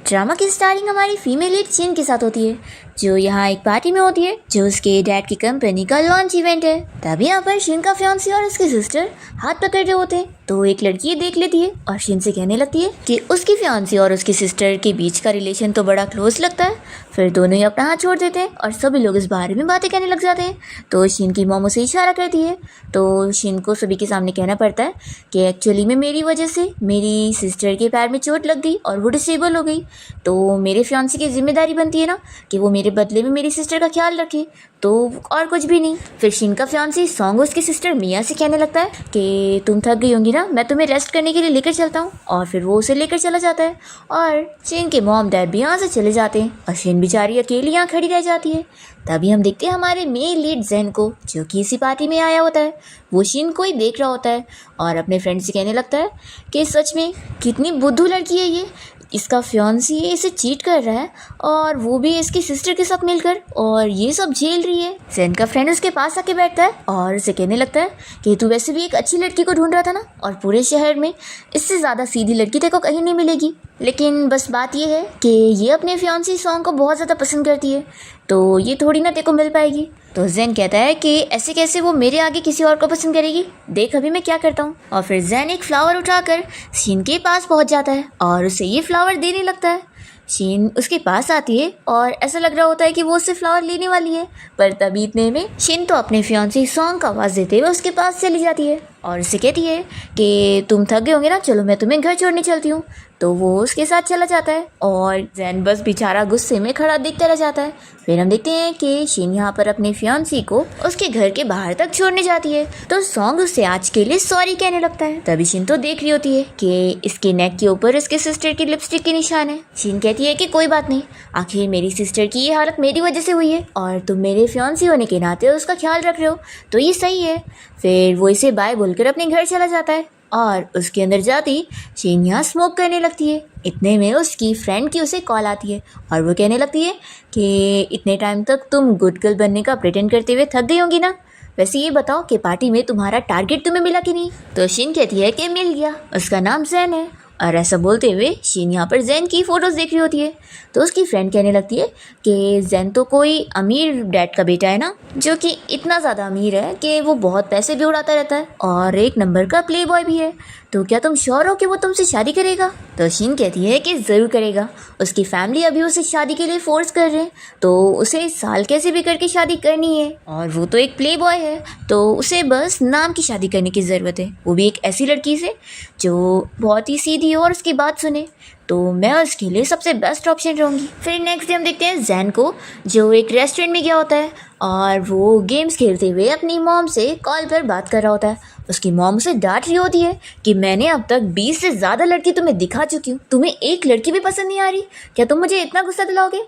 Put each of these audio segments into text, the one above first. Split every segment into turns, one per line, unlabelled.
Drama की starring हमारी female lead Shin के साथ होती है, जो यहाँ एक पार्टी में होती है जो उसके डैड की कंपनी का लॉन्च इवेंट है। तभी यहाँ पर शिन का फियांसी और उसकी सिस्टर हाथ पकड़ रहे होते हैं, तो एक लड़की देख लेती है और शिन से कहने लगती है कि उसकी फियांसी और उसकी सिस्टर के बीच का रिलेशन तो बड़ा क्लोज लगता है। फिर दोनों ही अपना हाथ छोड़ देते हैं और सभी लोग इस बारे में बातें कहने लग जाते हैं। तो शिन की मॉम उसे इशारा करती है, तो शिन को सभी के सामने कहना पड़ता है कि एक्चुअली में मेरी वजह से मेरी सिस्टर के पैर में चोट लग गई और वो डिसेबल हो गई, तो मेरे फियांसी की जिम्मेदारी बनती है ना कि वो मेरे बदले में मेरी सिस्टर का ख्याल रखे, तो और कुछ भी नहीं। फिर शिन का फियांसी सॉन्ग उसकी सिस्टर मिया से कहने लगता है कि तुम थक गई होंगी ना, मैं तुम्हें रेस्ट करने के लिए लेकर चलता हूँ। और फिर वो उसे लेकर चला जाता है और शिन के मॉम डैड भी यहाँ से चले जाते हैं और शिन बेचारी अकेली यहाँ खड़ी रह जाती है। तभी हम देखते हैं हमारे मेल लीड जेन को, जो कि इसी पार्टी में आया होता है। वो शिन को ही देख रहा होता है और अपने फ्रेंड से कहने लगता है कि सच में कितनी बुद्धू लड़की है ये, इसका फियांसी इसे चीट कर रहा है और वो भी इसकी सिस्टर के साथ मिलकर, और ये सब झेल रही है। जेन का फ्रेंड उसके पास आके बैठता है और उसे कहने लगता है कि तू वैसे भी एक अच्छी लड़की को ढूंढ रहा था ना, और पूरे शहर में इससे ज़्यादा सीधी लड़की तेरे को कहीं नहीं मिलेगी। लेकिन बस बात ये है कि ये अपने फियांसी सॉन्ग को बहुत ज़्यादा पसंद करती है, तो ये थोड़ी ना तेरे को मिल पाएगी। तो जेन कहता है कि ऐसे कैसे वो मेरे आगे किसी और को पसंद करेगी, देख अभी मैं क्या करता हूँ। और फिर जेन एक फ्लावर उठाकर शिन के पास पहुँच जाता है और उसे ये फ्लावर देने लगता है। शिन उसके पास आती है और ऐसा लग रहा होता है कि वो उससे फ्लावर लेने वाली है, पर तभी इतने में शिन तो अपने फियांसी सॉन्ग का आवाज़ देते हुए उसके पास चली जाती है और उसे कहती है कि तुम थक गए होंगे ना, चलो मैं तुम्हें घर छोड़ने चलती हूँ। तो वो उसके साथ चला जाता है और जेन बस बेचारा गुस्से में खड़ा देखता रह जाता है। फिर हम देखते हैं कि शिन यहाँ पर अपने फियांसी को उसके घर के बाहर तक छोड़ने जाती है, तो सॉन्ग उससे आज के लिए सॉरी कहने लगता है। तभी शिन तो देख रही होती है कि इसके नेक के ऊपर इसके सिस्टर की लिपस्टिक के निशान है। शिन कहती है कि कोई बात नहीं, आखिर मेरी सिस्टर की ये हालत मेरी वजह से हुई है और तुम मेरे फियांसी होने के नाते उसका ख्याल रख रहे हो, तो ये सही है। फिर वो इसे बाय बोलकर अपने घर चला जाता है और उसके अंदर जाती शिन यहाँ स्मोक करने लगती है। इतने में उसकी फ्रेंड की उसे कॉल आती है और वो कहने लगती है कि इतने टाइम तक तुम गुड गर्ल बनने का प्रिटेंड करते हुए थक गई होंगी ना, वैसे ये बताओ कि पार्टी में तुम्हारा टारगेट तुम्हें मिला कि नहीं। तो शिन कहती है कि मिल गया, उसका नाम जेन है। और ऐसा बोलते हुए शिन यहाँ पर जेन की फ़ोटोज़ देख रही होती है, तो उसकी फ्रेंड कहने लगती है कि जेन तो कोई अमीर डैड का बेटा है ना, जो कि इतना ज़्यादा अमीर है कि वो बहुत पैसे भी उड़ाता रहता है और एक नंबर का प्ले बॉय भी है, तो क्या तुम श्योर हो कि वो तुमसे शादी करेगा। तो शिन कहती है कि ज़रूर करेगा, उसकी फैमिली अभी उसे शादी के लिए फोर्स कर रहे हैं, तो उसे इस साल कैसे भी करके शादी करनी है, और वो तो एक प्ले बॉय है, तो उसे बस नाम की शादी करने की ज़रूरत है, वो भी एक ऐसी लड़की से जो बहुत ही सीधी हो और उसकी बात सुने, तो मैं उसके लिए सबसे बेस्ट ऑप्शन रहूँगी। फिर नेक्स्ट डे हम देखते हैं जेन को, जो एक रेस्टोरेंट में गया होता है और वो गेम्स खेलते हुए अपनी मॉम से कॉल पर बात कर रहा होता है। उसकी मॉम उसे डांट रही होती है कि मैंने अब तक 20 से ज़्यादा लड़की तुम्हें दिखा चुकी हूँ, तुम्हें एक लड़की भी पसंद नहीं आ रही, क्या तुम मुझे इतना गुस्सा दिलाओगे।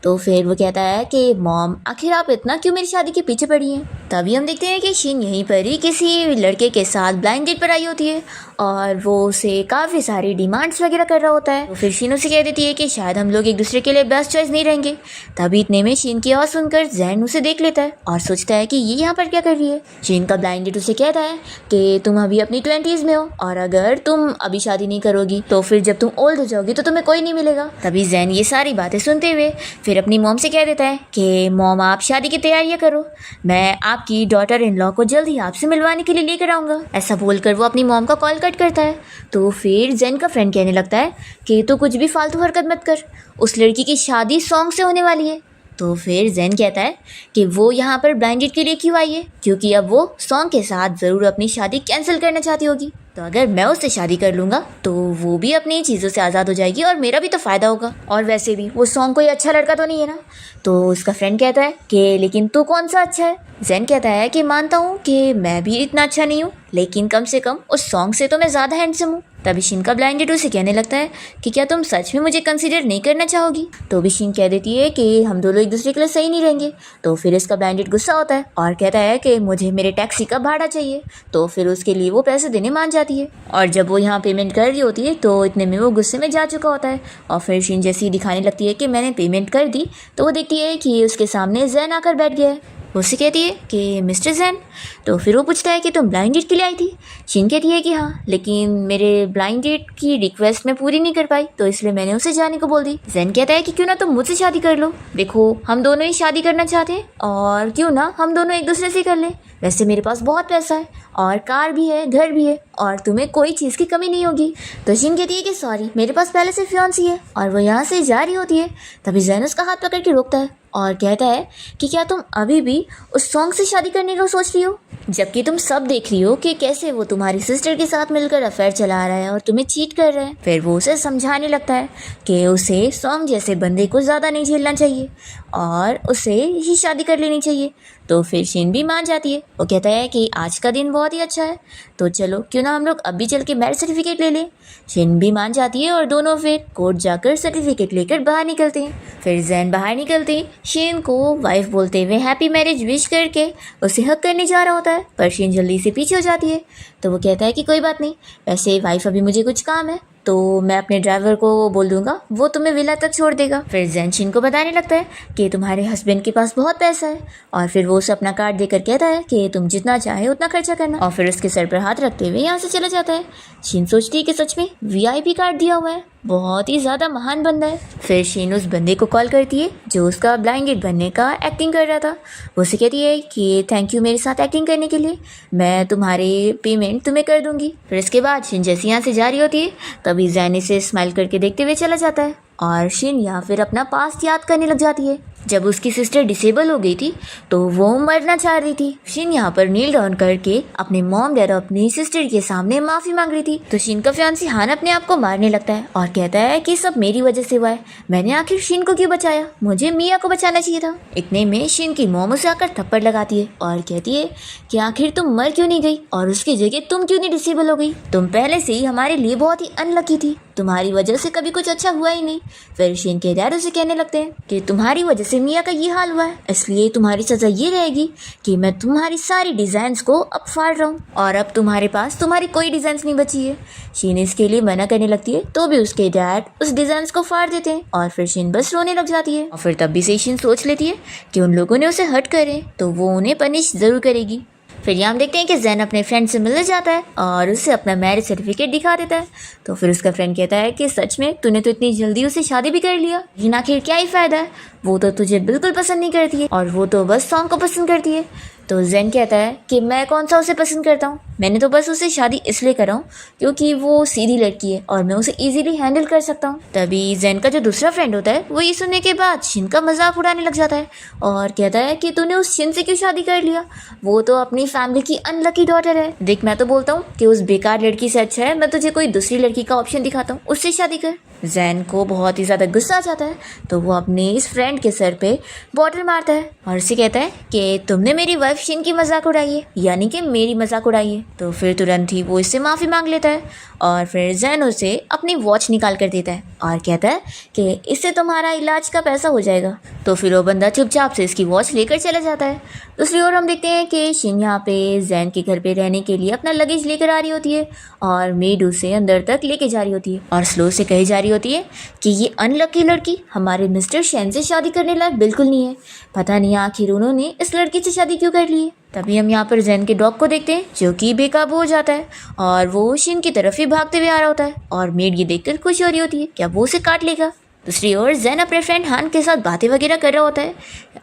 तो फिर वो कहता है कि मॉम आखिर आप इतना क्यों मेरी शादी के पीछे पड़ी हैं। तभी हम देखते हैं कि शिन यहीं पर ही किसी लड़के के साथ ब्लाइंड डेट पर आई होती है और वो उसे काफ़ी सारी डिमांड्स वगैरह कर रहा होता है। तो फिर शिन उसे कह देती है कि शायद हम लोग एक दूसरे के लिए बेस्ट चॉइस नहीं रहेंगे। तभी इतने में शिन की आवाज़ सुनकर जेन उसे देख लेता है और सोचता है कि ये यहाँ पर क्या कर रही है। शिन का ब्लाइंड डेट उसे कहता है कि तुम अभी अपनी 20s में हो और अगर तुम अभी शादी नहीं करोगी तो फिर जब तुम ओल्ड हो जाओगी तो तुम्हें कोई नहीं मिलेगा। तभी जेन ये सारी बातें सुनते हुए फिर अपनी मॉम से कह देता है कि मॉम आप शादी की तैयारियां करो, मैं आपकी डॉटर इन लॉ को जल्द ही आपसे मिलवाने के लिए लेकर आऊँगा। ऐसा बोलकर वो अपनी मॉम का कॉल कट करता है। तो फिर जेन का फ्रेंड कहने लगता है कि तो कुछ भी फालतू हरकत मत कर, उस लड़की की शादी सॉन्ग से होने वाली है। तो फिर जेन कहता है कि वो यहाँ पर ब्लाइंड डेट के लिए क्यों आई है, क्योंकि अब वो सॉन्ग के साथ ज़रूर अपनी शादी कैंसिल करना चाहती होगी, तो अगर मैं उससे शादी कर लूँगा तो वो भी अपनी चीज़ों से आज़ाद हो जाएगी और मेरा भी तो फ़ायदा होगा, और वैसे भी वो सॉन्ग कोई अच्छा लड़का तो नहीं है ना। तो उसका फ्रेंड कहता है कि लेकिन तू कौन सा अच्छा है। जेन कहता है कि मानता हूँ कि मैं भी इतना अच्छा नहीं हूँ, लेकिन कम से कम उस सॉन्ग से तो मैं ज़्यादा हैंडसम हूँ। तभी शिन का ब्लाइंड डेट उसे कहने लगता है कि क्या तुम सच में मुझे कंसीडर नहीं करना चाहोगी। तो भी शिन कह देती है कि हम दोनों एक दूसरे के लिए सही नहीं रहेंगे। तो फिर इसका ब्लाइंड डेट गुस्सा होता है और कहता है कि मुझे मेरे टैक्सी का भाड़ा चाहिए। तो फिर उसके लिए वो पैसे देने मान जाती है और जब वो यहाँ पेमेंट कर रही होती है तो इतने में वो गुस्से में जा चुका होता है और फिर शिन जैसी दिखाने लगती है कि मैंने पेमेंट कर दी, तो वो देखती है कि उसके सामने जेन आकर बैठ गया है। उसे कहती है कि मिस्टर जैन। तो फिर वो पूछता है कि तुम ब्लाइंड डेट के लिए आई थी। शिन कहती है कि हाँ, लेकिन मेरे ब्लाइंड डेट की रिक्वेस्ट मैं पूरी नहीं कर पाई, तो इसलिए मैंने उसे जाने को बोल दी। जैन कहता है कि क्यों ना तुम मुझसे शादी कर लो, देखो हम दोनों ही शादी करना चाहते हैं और क्यों ना हम दोनों एक दूसरे से कर लें। वैसे मेरे पास बहुत पैसा है और कार भी है, घर भी है और तुम्हें कोई चीज़ की कमी नहीं होगी। तो शिन कहती है कि सॉरी, मेरे पास पहले से फियांसी है, और वो यहाँ से जा रही होती है। तभी जैन उसका हाथ पकड़ के रोकता है और कहता है कि क्या तुम अभी भी उस सॉन्ग से शादी करने का सोच रही हो, जबकि तुम सब देख रही हो कि कैसे वो तुम्हारी सिस्टर के साथ मिलकर अफेयर चला रहा है और तुम्हें चीट कर रहा है। फिर वो उसे समझाने लगता है कि उसे सॉन्ग जैसे बंदे को ज़्यादा नहीं झेलना चाहिए और उसे ही शादी कर लेनी चाहिए। तो फिर शिन भी मान जाती है। वो कहता है कि आज का दिन बहुत ही अच्छा है, तो चलो क्यों ना हम लोग अभी चल के मैरिज सर्टिफिकेट ले लें। शिन भी मान जाती है और दोनों फिर कोर्ट जाकर सर्टिफिकेट लेकर बाहर निकलते हैं। फिर जैन बाहर निकलते शिन को वाइफ बोलते हुए हैप्पी मैरिज विश करके उसे हक करने जा रहा होता है, पर शिन जल्दी से पीछे हो जाती है। तो वो कहता है कि कोई बात नहीं, वैसे वाइफ अभी मुझे कुछ काम है, तो मैं अपने ड्राइवर को बोल दूंगा, वो तुम्हें विला तक छोड़ देगा। फिर जैन शिन को बताने लगता है कि तुम्हारे हस्बैंड के पास बहुत पैसा है, और फिर वो उसे अपना कार्ड देकर कहता है कि तुम जितना चाहे उतना खर्चा करना, और फिर उसके सर पर हाथ रखते हुए यहाँ से चला जाता है। शिन सोचती है कि सच में VIP कार्ड दिया हुआ है, बहुत ही ज़्यादा महान बंदा है। फिर शिन उस बंदे को कॉल करती है जो उसका ब्लाइंड डेट बनने का एक्टिंग कर रहा था। वो उसे कहती है कि थैंक यू मेरे साथ एक्टिंग करने के लिए, मैं तुम्हारे पेमेंट तुम्हें कर दूंगी। फिर इसके बाद शिन जैसे यहाँ से जा रही होती है तभी जैन इसे स्माइल करके देखते हुए चला जाता है, और शिन यहाँ फिर अपना पास्ट याद करने लग जाती है। जब उसकी सिस्टर डिसेबल हो गई थी तो वो मरना चाह रही थी। शिन यहाँ पर नील डाउन करके अपने मॉम डैड अपनी सिस्टर के सामने माफी मांग रही थी। तो शिन का फियांसी हान अपने आप को मारने लगता है और कहता है कि सब मेरी वजह से हुआ है, मैंने आखिर शिन को क्यों बचाया, मुझे मिया को बचाना चाहिए था। इतने में शिन की मॉम उसे आकर थप्पड़ लगाती है और कहती है कि आखिर तुम मर क्यों नहीं गई और उसकी जगह तुम क्यों नहीं डिसेबल हो गई, तुम पहले से ही हमारे लिए बहुत ही अनलकी थी, तुम्हारी वजह से कभी कुछ अच्छा हुआ ही नहीं। फिर शिन के डैड उसे कहने लगते हैं कि तुम्हारी वजह से मिया का ये हाल हुआ है, इसलिए तुम्हारी सजा ये रहेगी कि मैं तुम्हारी सारी डिजाइन्स को अब फाड़ रहा हूँ और अब तुम्हारे पास तुम्हारी कोई डिजाइन्स नहीं बची है। शिन इसके लिए मना करने लगती है तो भी उसके डैड उस डिजाइन्स को फाड़ देते हैं और फिर शिन बस रोने लग जाती है। और फिर तब भी से शिन सोच लेती है कि उन लोगों ने उसे हर्ट करे तो वो उन्हें पनिश जरूर करेगी। फिर यहाँ हम देखते हैं कि जैन अपने फ्रेंड से मिलने जाता है और उसे अपना मैरिज सर्टिफिकेट दिखा देता है। तो फिर उसका फ्रेंड कहता है कि सच में तूने तो इतनी जल्दी उसे शादी भी कर लिया, लेकिन आखिर क्या ही फायदा है, वो तो तुझे बिल्कुल पसंद नहीं करती है और वो तो बस सॉन्ग को पसंद करती है। तो जैन कहता है कि मैं कौन सा उसे पसंद करता हूँ, मैंने तो बस उसे शादी इसलिए करा हूँ क्योंकि वो सीधी लड़की है और मैं उसे इजीली हैंडल कर सकता हूँ। तभी जैन का जो दूसरा फ्रेंड होता है वो ये सुनने के बाद शिन का मजाक उड़ाने लग जाता है और कहता है कि तूने उस शिन से क्यों शादी कर लिया, वो तो अपनी फैमिली की अनलकी डॉटर है। देख मैं तो बोलता हूँ कि उस बेकार लड़की से अच्छा है मैं तुझे कोई दूसरी लड़की का ऑप्शन दिखाता हूँ, उससे शादी कर। जैन को बहुत ही ज़्यादा गुस्सा आ जाता है तो वो अपने इस फ्रेंड के सर पे बॉटल मारता है और उसे कहता है कि तुमने मेरी वाइफ शिन की मजाक उड़ाई है, यानी कि मेरी मजाक उड़ाई है। तो फिर तुरंत ही वो इससे माफ़ी मांग लेता है और फिर जैन उसे अपनी वॉच निकाल कर देता है और कहता है कि इससे तुम्हारा इलाज का पैसा हो जाएगा। तो फिर वो बंदा चुपचाप से इसकी वॉच लेकर चला जाता है। दूसरी ओर हम देखते हैं कि शिन यहाँ पे जैन के घर पे रहने के लिए अपना लगेज लेकर आ रही होती है और मेड उसे अंदर तक लेके जा रही होती है और स्लो से कही जा रही होती है कि ये अनलकी लड़की हमारे मिस्टर शेन से शादी करने लायक बिल्कुल नहीं है, पता नहीं आखिर उन्होंने इस लड़की से शादी क्यों कर ली है। तभी हम यहाँ पर जैन के डॉग को देखते हैं जो कि बेकाबू हो जाता है और वो शिन की तरफ ही भागते हुए आ रहा होता है और मेड ये देखकर खुश हो रही होती है क्या वो उसे काट लेगा। दूसरी ओर जैन अपने फ्रेंड हान के साथ बातें वगैरह कर रहा होता है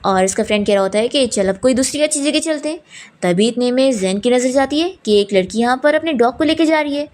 और इसका फ्रेंड कह रहा होता है कि चल अब कोई दूसरी अच्छी जगह चलते हैं। तभी इतने में जैन की नज़र जाती है कि एक लड़की यहाँ पर अपने डॉग को लेके जा रही है।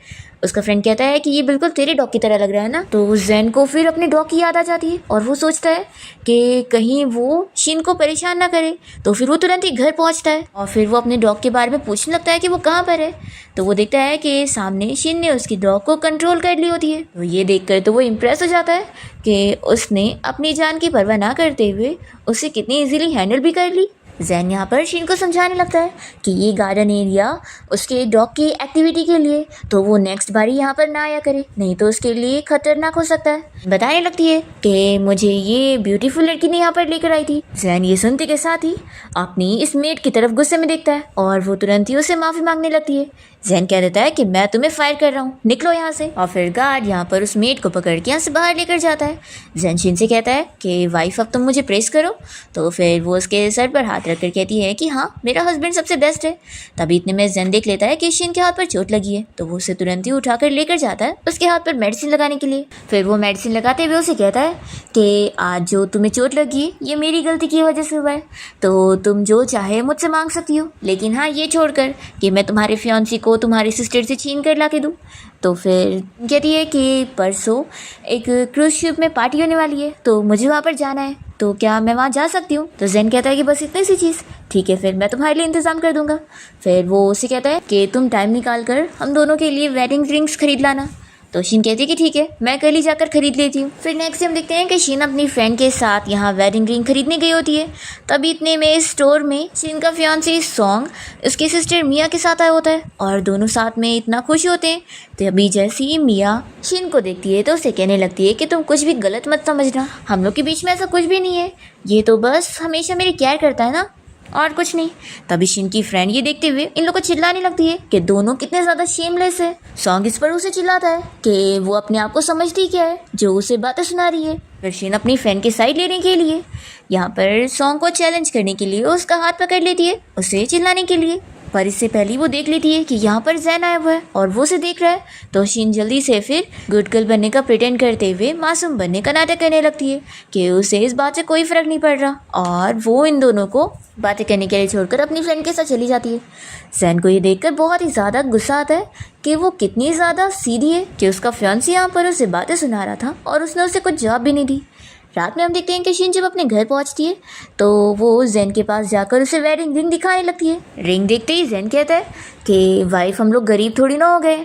उसका फ्रेंड कहता है कि ये बिल्कुल तेरे डॉग की तरह लग रहा है ना। तो जैन को फिर अपने डॉग की याद आ जाती है और वो सोचता है कि कहीं वो शिन को परेशान ना करे, तो फिर वो तुरंत ही घर पहुंचता है और फिर वो अपने डॉग के बारे में पूछने लगता है कि वो कहाँ पर है। तो वो देखता है कि सामने शिन ने उसकी डॉग को कंट्रोल कर ली होती है। तो ये देखकर तो वो इम्प्रेस हो जाता है कि उसने अपनी जान की परवाह ना करते हुए उसे कितनी इजीली हैंडल भी कर ली। जैन यहाँ पर शिन को समझाने लगता है कि ये गार्डन एरिया उसके डॉग की एक्टिविटी के लिए, तो वो नेक्स्ट बारी यहाँ पर ना आया करे, नहीं तो उसके लिए खतरनाक हो सकता है। बताने लगती है कि मुझे ये ब्यूटीफुल लड़की ने यहाँ पर लेकर आई थी जैन ये सुनते के साथ ही अपनी इस मेड की तरफ गुस्से में देखता है और वो तुरंत ही उसे माफ़ी मांगने लगती है। जैन कह देता है कि मैं तुम्हें फायर कर रहा हूँ, निकलो यहाँ से। और फिर गार्ड यहाँ पर उस मेड को पकड़ के यहाँ से बाहर लेकर जाता है। जैन शिन से कहता है कि वाइफ अब तुम मुझे प्रेस करो। तो फिर वो उसके सर पर हाथ रखकर कहती है कि हाँ, मेरा हस्बैंड सबसे बेस्ट है। तभी इतने में जैन देख लेता है कि शिन के हाथ पर चोट लगी है, तो वो उसे तुरंत ही उठाकर लेकर जाता है उसके हाथ पर मेडिसिन लगाने के लिए। फिर वो मेडिसिन लगाते हुए उसे कहता है कि आज जो तुम्हें चोट लगी है ये मेरी गलती की वजह से हुआ है, तो तुम जो चाहे मुझसे मांग सकती हो, लेकिन हाँ ये छोड़कर कि मैं तुम्हारे फियांसी को तुम्हारी सिस्टर से छीन कर ला के दूँ। तो फिर कहती है कि परसों एक क्रूज शिप में पार्टी होने वाली है, तो मुझे वहाँ पर जाना है, तो क्या मैं वहाँ जा सकती हूँ। तो जैन कहता है कि बस इतनी सी चीज़, ठीक है फिर मैं तुम्हारे लिए इंतज़ाम कर दूंगा। फिर वो उसे कहता है कि तुम टाइम निकाल कर हम दोनों के लिए वेडिंग रिंग्स खरीद लाना। तो शिन कहती है कि ठीक है, मैं कल ही जाकर खरीद लेती हूँ। फिर नेक्स्ट हम देखते हैं कि शिन अपनी फ्रेंड के साथ यहाँ वेडिंग रिंग खरीदने गई होती है। तभी इतने में स्टोर में शिन का फियांसी सॉन्ग उसकी सिस्टर मिया के साथ आया होता है और दोनों साथ में इतना खुश होते हैं। तो अभी जैसे ही मिया शिन को देखती है तो उसे कहने लगती है कि तुम कुछ भी गलत मत समझना, हम लोग के बीच में ऐसा कुछ भी नहीं है, ये तो बस हमेशा मेरी केयर करता है ना, और कुछ नहीं। तभी शिन की फ्रेंड ये देखते हुए इन लोगों को चिल्लाने लगती है कि दोनों कितने ज़्यादा शेमलेस है। सॉन्ग इस पर उसे चिल्लाता है कि वो अपने आप को समझती क्या है जो उसे बातें सुना रही है। फिर शिन अपनी फ्रेंड की साइड लेने के लिए यहाँ पर सॉन्ग को चैलेंज करने के लिए उसका हाथ पकड़ लेती है उसे चिल्लाने के लिए। पर इससे पहले वो देख लेती है कि यहाँ पर जैन आया हुआ है और वो उसे देख रहा है। तो शिन जल्दी से फिर गुड गर्ल बनने का प्रिटेंड करते हुए मासूम बनने का नाटक करने लगती है कि उसे इस बात से कोई फ़र्क नहीं पड़ रहा, और वो इन दोनों को बातें करने के लिए छोड़कर अपनी फ्रेंड के साथ चली जाती है। जैन को ये देखकर बहुत ही ज़्यादा गुस्सा आता है कि वो कितनी ज़्यादा सीधी है कि उसका फियांसी यहाँ पर उसे बातें सुना रहा था और उसने उसे कुछ जवाब भी नहीं दी। रात में हम देखते हैं कि शिन जब अपने घर पहुंचती है तो वो जैन के पास जाकर उसे वेडिंग रिंग दिखाने लगती है। रिंग देखते ही जैन कहता है कि वाइफ हम लोग गरीब थोड़ी ना हो गए,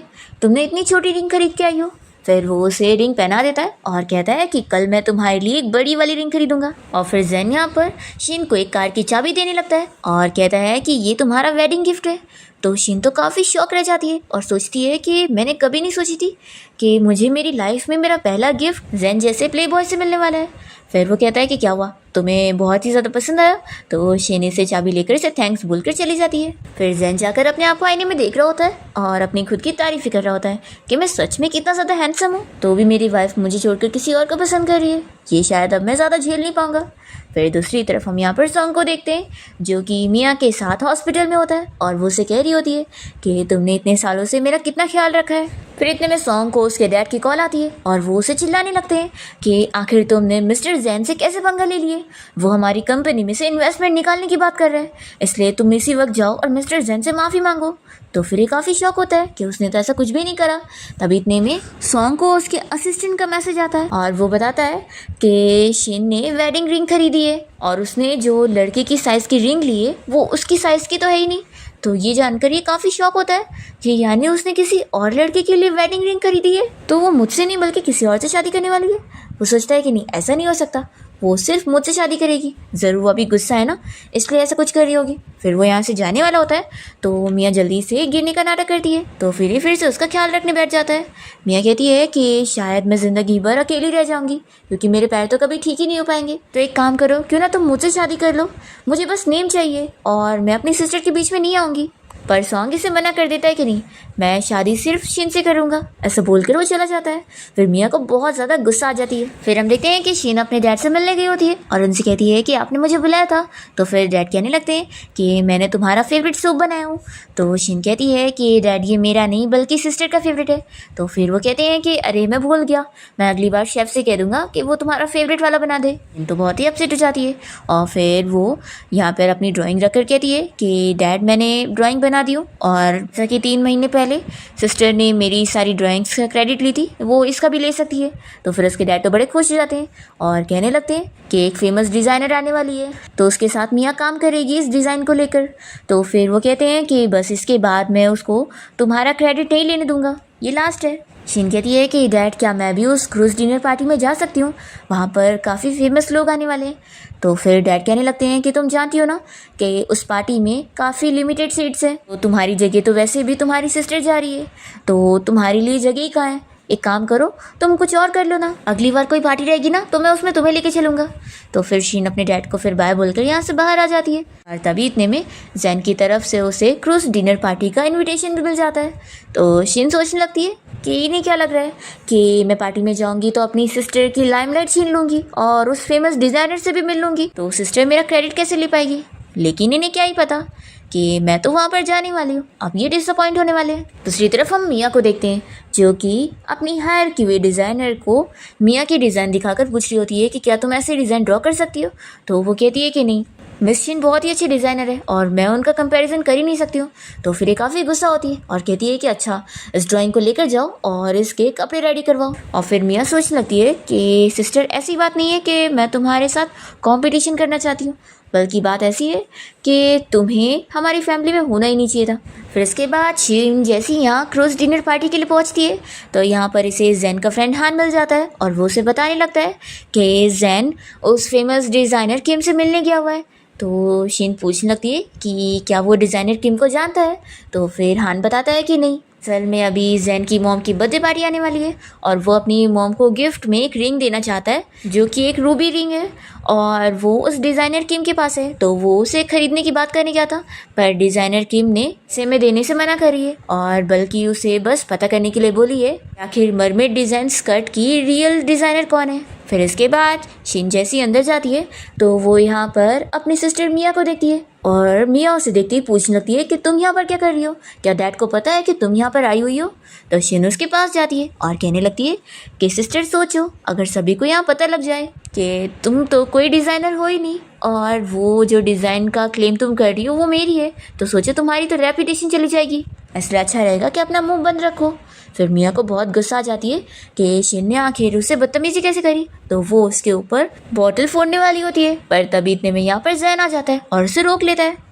तुमने इतनी छोटी रिंग खरीद के आई हो। फिर वो उसे रिंग पहना देता है और कहता है कि कल मैं तुम्हारे लिए एक बड़ी वाली रिंग खरीदूंगा। और फिर जैन यहाँ पर शिन को एक कार की चाबी देने लगता है और कहता है कि ये तुम्हारा वेडिंग गिफ्ट है। तो शिन तो काफ़ी शौक रह जाती है और सोचती है कि मैंने कभी नहीं सोची थी कि मुझे मेरी लाइफ में मेरा पहला गिफ्ट जैन जैसे प्ले बॉय से मिलने वाला है। फिर वो कहता है कि क्या हुआ, तुम्हें बहुत ही ज़्यादा पसंद आया। तो शिन से चाबी लेकर इसे थैंक्स बोलकर चली जाती है। फिर जैन जाकर अपने आप को आईने में देख रहा होता है और अपनी खुद की तारीफ कर रहा होता है कि मैं सच में कितना ज़्यादा हैंडसम हूँ, तो भी मेरी वाइफ मुझे छोड़कर किसी और को पसंद कर रही है, ये शायद अब मैं ज़्यादा झेल नहीं पाऊंगा। फिर दूसरी तरफ हम यहाँ पर सॉन्ग को देखते हैं जो कि मिया के साथ हॉस्पिटल में होता है और वो उसे कह रही होती है कि तुमने इतने सालों से मेरा कितना ख्याल रखा है। फिर इतने में सॉन्ग को उसके डैड की कॉल आती है और वो उसे चिल्लाने लगते हैं कि आखिर तुमने मिस्टर जैन से कैसे पंगा ले लिए, वो हमारी कंपनी में से इन्वेस्टमेंट निकालने की बात कर रहे हैं, इसलिए तुम इसी वक्त जाओ और मिस्टर जैन से माफ़ी मांगो। तो फिर ये काफ़ी शौक होता है कि उसने तो ऐसा कुछ भी नहीं करा। तभी इतने में सॉन्ग को उसके असिस्टेंट का मैसेज आता है और वो बताता है कि शिन ने वेडिंग रिंग खरीदी है और उसने जो लड़के की साइज़ की रिंग ली है वो उसकी साइज़ की तो है ही नहीं। तो ये जानकर ये काफ़ी शौक होता है कि यानी उसने किसी और लड़के के लिए वेडिंग रिंग खरीदी है, तो वो मुझसे नहीं बल्कि किसी और से शादी करने वाली है। वो सोचता है कि नहीं, ऐसा नहीं हो सकता, वो सिर्फ मुझसे शादी करेगी, ज़रूर वो अभी गुस्सा है ना, इसलिए ऐसा कुछ कर रही होगी। फिर वो यहाँ से जाने वाला होता है तो मियाँ जल्दी से गिरने का नाटक करती है, तो फिर से उसका ख्याल रखने बैठ जाता है। मियाँ कहती है कि शायद मैं ज़िंदगी भर अकेली रह जाऊँगी क्योंकि मेरे पैर तो कभी ठीक ही नहीं हो पाएंगे, तो एक काम करो, क्यों ना तुम मुझसे शादी कर लो, मुझे बस नेम चाहिए और मैं अपनी सिस्टर के बीच में नहीं आऊँगी। पर सॉन्ग इसे मना कर देता है कि नहीं, मैं शादी सिर्फ शिन से करूँगा, ऐसा बोलकर वो चला जाता है। फिर मियाँ को बहुत ज़्यादा गुस्सा आ जाती है। फिर हम देखते हैं कि शिन अपने डैड से मिलने गई होती है और उनसे कहती है कि आपने मुझे बुलाया था। तो फिर डैड कहने लगते हैं कि मैंने तुम्हारा फेवरेट सूप बनाया हूँ। तो शिन कहती है कि डैड ये मेरा नहीं बल्कि सिस्टर का फेवरेट है। तो फिर वो कहते हैं कि अरे मैं भूल गया, मैं अगली बार शेफ़ से कह दूँगा कि वो तुम्हारा फेवरेट वाला बना दे। शिन तो बहुत ही अपसेट हो जाती है और फिर वो यहाँ पर अपनी ड्राइंग रख कर कहती है कि डैड मैंने ड्राइंग बना दी हूँ, और जैसा कि 3 महीने पहले सिस्टर ने मेरी सारी ड्राइंग्स का क्रेडिट ली थी, वो इसका भी ले सकती है। तो फिर उसके डैड तो बड़े खुश हो जाते हैं और कहने लगते हैं कि एक फेमस डिज़ाइनर आने वाली है, तो उसके साथ मियाँ काम करेगी इस डिज़ाइन को लेकर। तो फिर वो कहते हैं कि बस इसके बाद मैं उसको तुम्हारा क्रेडिट नहीं लेने दूंगा, ये लास्ट है। शिन कहती है कि डैड क्या मैं भी उस क्रूज डिनर पार्टी में जा सकती हूँ, वहाँ पर काफ़ी फेमस लोग आने वाले हैं। तो फिर डैड कहने लगते हैं कि तुम जानती हो ना कि उस पार्टी में काफ़ी लिमिटेड सीट्स हैं, तो तुम्हारी जगह तो वैसे भी तुम्हारी सिस्टर जा रही है, तो तुम्हारे लिए जगह ही कहाँ है। एक काम करो, तुम कुछ और कर लो ना, अगली बार कोई पार्टी रहेगी ना तो मैं उसमें तुम्हें लेके चलूँगा। तो फिर शीन अपने डैड को फिर बाय बोलकर यहाँ से बाहर आ जाती है। और तभी इतने में जैन की तरफ से उसे क्रूज डिनर पार्टी का इन्विटेशन भी मिल जाता है। तो शीन सोचने लगती है कि इन्हें क्या लग रहा है कि मैं पार्टी में जाऊंगी तो अपनी सिस्टर की लाइमलाइट छीन लूंगी और उस फेमस डिज़ाइनर से भी मिल लूंगी, तो सिस्टर मेरा क्रेडिट कैसे ले पाएगी। लेकिन इन्हें क्या ही पता कि मैं तो वहाँ पर जाने वाली हूँ, अब ये डिसअपॉइंट होने वाले हैं। दूसरी तरफ हम मिया को देखते हैं जो कि अपनी हायर की हुई डिज़ाइनर को मिया की डिज़ाइन दिखाकर पूछ रही होती है कि क्या तुम ऐसे डिज़ाइन ड्रॉ कर सकती हो। तो वो कहती है कि नहीं, मिस शीन बहुत ही अच्छी डिज़ाइनर है और मैं उनका कंपैरिजन कर ही नहीं सकती हूँ। तो फिर ये काफ़ी गुस्सा होती है और कहती है कि अच्छा, इस ड्राइंग को लेकर जाओ और इसके कपड़े रेडी करवाओ। और फिर मिया सोचने लगती है कि सिस्टर ऐसी बात नहीं है कि मैं तुम्हारे साथ कंपटीशन करना चाहती हूँ, बल्कि बात ऐसी है कि तुम्हें हमारी फैमिली में होना ही नहीं चाहिए था। फिर इसके बाद शीन जैसी यहाँ क्रूज डिनर पार्टी के लिए पहुँचती है तो यहाँ पर इसे जैन का फ्रेंड हान मिल जाता है और वो उसे बताने लगता है कि जैन उस फेमस डिज़ाइनर किम से मिलने गया हुआ है। तो शीन पूछने लगती है कि क्या वो डिज़ाइनर किम को जानता है। तो फिर हान बताता है कि नहीं, असल में अभी जैन की मॉम की बर्थडे पार्टी आने वाली है और वो अपनी मॉम को गिफ्ट में एक रिंग देना चाहता है जो कि एक रूबी रिंग है और वो उस डिज़ाइनर किम के पास है। तो वो उसे खरीदने की बात करने गया था पर डिज़ाइनर किम ने इसे में देने से मना करी है और बल्कि उसे बस पता करने के लिए बोली है आखिर मरमेड डिज़ाइन स्कर्ट की रियल डिज़ाइनर कौन है। फिर इसके बाद शीन जैसी अंदर जाती है तो वो यहाँ पर अपनी सिस्टर मिया को देखती है और मिया उसे देखते ही पूछने लगती है कि तुम यहाँ पर क्या कर रही हो, क्या डैड को पता है कि तुम यहाँ पर आई हुई हो। तो शीन उसके पास जाती है और कहने लगती है कि सिस्टर सोचो, अगर सभी को यहाँ पता लग जाए कि तुम तो कोई डिज़ाइनर हो ही नहीं और वो जो डिज़ाइन का क्लेम तुम कर रही हो वो मेरी है, तो सोचो तुम्हारी तो रेपुटेशन चली जाएगी, इसलिए अच्छा रहेगा कि अपना मुंह बंद रखो। फिर मिया को बहुत गुस्सा आ जाती है कि शीन ने आखिर उससे बदतमीजी कैसे करी, तो वो उसके ऊपर बॉटल फोड़ने वाली होती है पर तभी इतने में यहाँ पर जैन आ जाता है और उसे रोक लेता है।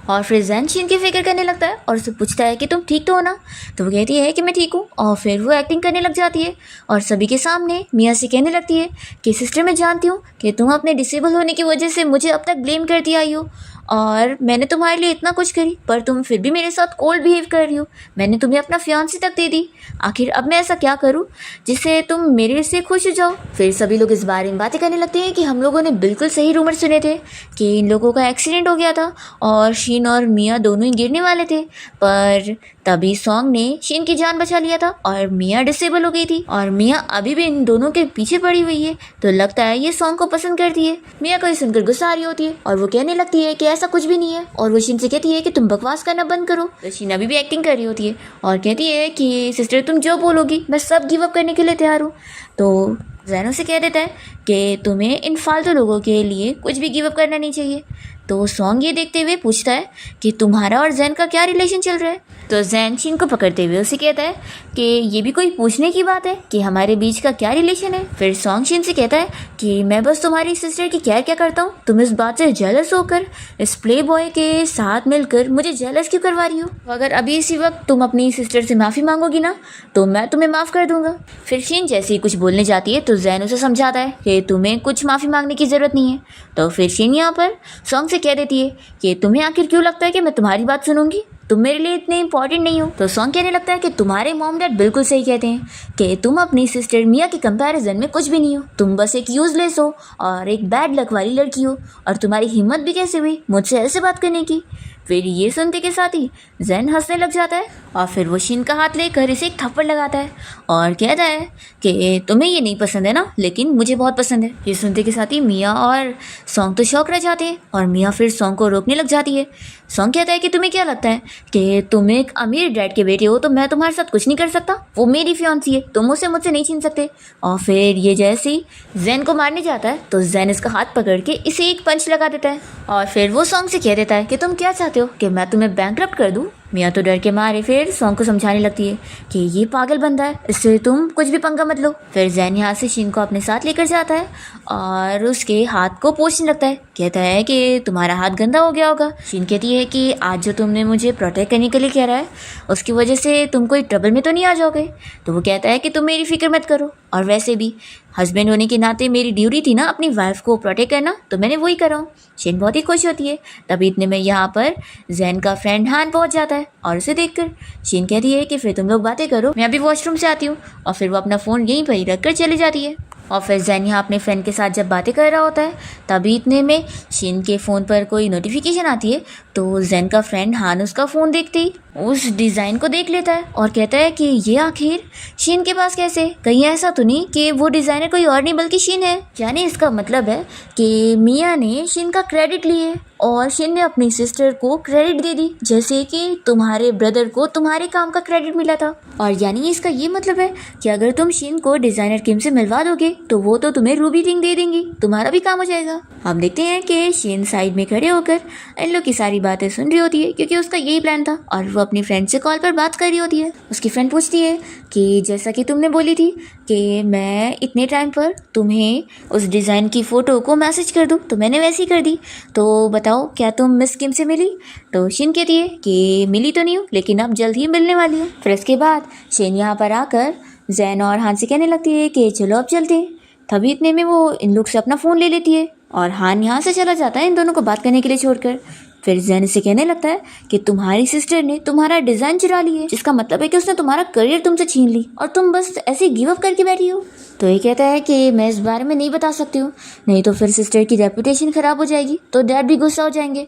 और फिर जैन शीन की फिक्र करने लगता है और उससे पूछता है कि तुम ठीक तो हो ना। तो वो कहती है कि मैं ठीक हूँ और फिर वो एक्टिंग करने लग जाती है और सभी के सामने मिया से कहने लगती है कि सिस्टर मैं जानती हूँ कि तुम अपने डिसेबल होने की वजह से मुझे अब तक ब्लेम करती आई हो और मैंने तुम्हारे लिए इतना कुछ करी पर तुम फिर भी मेरे साथ कोल्ड बिहेव कर रही हो, मैंने तुम्हें अपना फियांसी तक दे दी, आखिर अब मैं ऐसा क्या करूं जिससे तुम मेरे से खुश हो जाओ। फिर सभी लोग इस बारे में बातें करने लगते हैं कि हम लोगों ने बिल्कुल सही रूमर सुने थे कि इन लोगों का एक्सीडेंट हो गया था और शीन और मिया दोनों ही गिरने वाले थे पर तभी सॉन्ग ने शीन की जान बचा लिया था और मिया डिसेबल हो गई थी और मिया अभी भी इन दोनों के पीछे पड़ी हुई है। तो लगता है ये सॉन्ग को पसंद करती है। मिया को ये सुनकर गुस्सा आ रही होती है और वो कहने लगती है कि ऐसा कुछ भी नहीं है और वो शीन से कहती है कि तुम बकवास करना बंद करो। तो शीन अभी भी एक्टिंग कर रही होती है और कहती है कि सिस्टर तुम जो बोलोगी मैं सब गिव अप करने के लिए तैयार हूँ। तो जैन उसे कह देता है कि तुम्हें इन फालतू लोगों के लिए कुछ भी गिव अप करना नहीं चाहिए। तो सॉन्ग ये देखते हुए पूछता है कि तुम्हारा और जैन का क्या रिलेशन चल रहा है। तो जैन शीन को पकड़ते हुए उसे कहता है कि ये भी कोई पूछने की बात है कि हमारे बीच का क्या रिलेशन है। फिर सॉन्ग शीन से कहता है कि मैं बस तुम्हारी सिस्टर की केयर क्या करता हूँ, तुम इस बात से जेलस होकर इस प्ले बॉय के साथ मिलकर मुझे जेलस क्यों करवा रही हो। अगर अभी इसी वक्त तुम अपनी सिस्टर से माफ़ी मांगोगी ना तो मैं तुम्हें माफ़ कर दूंगा। फिर शीन जैसे ही कुछ बोलने जाती है तो जैन उसे समझाता है कि तुम्हें कुछ माफ़ी मांगने की ज़रूरत नहीं है। तो फिर शीन यहाँ पर सॉन्ग से कह देती है कि तुम्हें आखिर क्यों लगता है कि मैं तुम्हारी बात सुनूंगी, तुम मेरे लिए इतने इंपॉर्टेंट नहीं हो। तो सॉन्ग कहने लगता है कि तुम्हारे मॉम डैड बिल्कुल सही कहते हैं कि तुम अपनी सिस्टर मिया के कंपैरिजन में कुछ भी नहीं हो, तुम बस एक यूजलेस हो और एक बैड लक वाली लड़की हो और तुम्हारी हिम्मत भी कैसे हुई मुझसे ऐसे बात करने की। फिर ये सुनते के साथ ही जैन हंसने लग जाता है और फिर वो शीन का हाथ लेकर इसे एक थप्पड़ लगाता है और कहता है कि तुम्हें ये नहीं पसंद है ना, लेकिन मुझे बहुत पसंद है। ये सुनते के साथ ही मिया और सॉन्ग तो शौक रह जाते हैं और मिया फिर सॉन्ग को रोकने लग जाती है। सॉन्ग कहता है कि तुम्हें क्या लगता है कि तुम एक अमीर डैड के बेटे हो तो मैं तुम्हारे साथ कुछ नहीं कर सकता, वो मेरी फियांसी है, तुम उसे मुझसे नहीं छीन सकते। और फिर ये जैसे ही जैन को मारने जाता है तो जैन इसका हाथ पकड़ के इसे एक पंच लगा देता है और फिर वो सॉन्ग से कह देता है कि तुम क्या चाहते हो कि मैं तुम्हें बैंकरप्ट कर दूँ। मिया तो डर के मारे फिर सॉन्ग को समझाने लगती है कि ये पागल बंदा है, इससे तुम कुछ भी पंगा मत लो। फिर जैन यहाँ से शीन को अपने साथ लेकर जाता है और उसके हाथ को पोंछने लगता है, कहता है कि तुम्हारा हाथ गंदा हो गया होगा। शीन कहती है कि आज जो तुमने मुझे प्रोटेक्ट करने के लिए कह रहा है उसकी वजह से तुम कोई ट्रबल में तो नहीं आ जाओगे। तो वो कहता है कि तुम मेरी फिक्र मत करो और वैसे भी हस्बैंड होने के नाते मेरी ड्यूटी थी ना अपनी वाइफ को प्रोटेक्ट करना, तो मैंने वही करा हूँ। शीन बहुत ही खुश होती है। तभी इतने में यहाँ पर जैन का फ्रेंड हान पहुँच जाता है और उसे देखकर शीन कहती है कि फिर तुम लोग बातें करो, मैं अभी वॉशरूम से आती हूँ। और फिर वो अपना फ़ोन यहीं पर ही रख कर चली जाती है। और फिर जैन यहाँ अपने फ्रेंड के साथ जब बातें कर रहा होता है तभी इतने में शीन के फ़ोन पर कोई नोटिफिकेशन आती है। तो जैन का फ्रेंड हान उसका फ़ोन देखते ही उस डिज़ाइन को देख लेता है और कहता है कि ये आखिर शीन के पास कैसे, कहीं ऐसा तो नहीं कि वो डिज़ाइनर कोई और नहीं बल्कि शीन है। यानी इसका मतलब है कि मिया ने शीन का क्रेडिट लिए और शीन ने अपनी सिस्टर को क्रेडिट दे दी, जैसे कि तुम्हारे ब्रदर को तुम्हारे काम का क्रेडिट मिला था। और यानी इसका ये मतलब है कि अगर तुम शीन को डिज़ाइनर किम से मिलवा दोगे तो वो तो तुम्हें रूबी रिंग दे देंगी, तुम्हारा भी काम हो जाएगा। हम देखते हैं कि शीन साइड में खड़े होकर इन लोग की सारी बातें सुन रही होती है, क्योंकि उसका यही प्लान था। और वो अपनी फ्रेंड से कॉल पर बात कर रही होती है। उसकी फ्रेंड पूछती है कि जैसा कि तुमने बोली थी कि मैं इतने टाइम पर तुम्हें उस डिज़ाइन की फ़ोटो को मैसेज कर दूँ, तो मैंने वैसे ही कर दी, तो बताओ क्या तुम मिस किम से मिली? तो शीन कहती है कि मिली तो नहीं हूँ, लेकिन अब जल्द ही मिलने वाली है। फिर इसके बाद शीन यहाँ पर आकर जैन और हान से कहने लगती है कि चलो अब चलते हैं। तभी इतने में वो इन लोग से अपना फ़ोन ले लेती है और हान यहाँ से चला जाता है इन दोनों को बात करने के लिए छोड़कर। फिर जैन से कहने लगता है कि तुम्हारी सिस्टर ने तुम्हारा डिज़ाइन चुरा ली है, जिसका मतलब है कि उसने तुम्हारा करियर तुमसे छीन ली और तुम बस ऐसे गिव अप करके बैठी हो। तो ये कहता है कि मैं इस बारे में नहीं बता सकती हूँ, नहीं तो फिर सिस्टर की रेपुटेशन ख़राब हो जाएगी, तो डैड भी गुस्सा हो जाएंगे।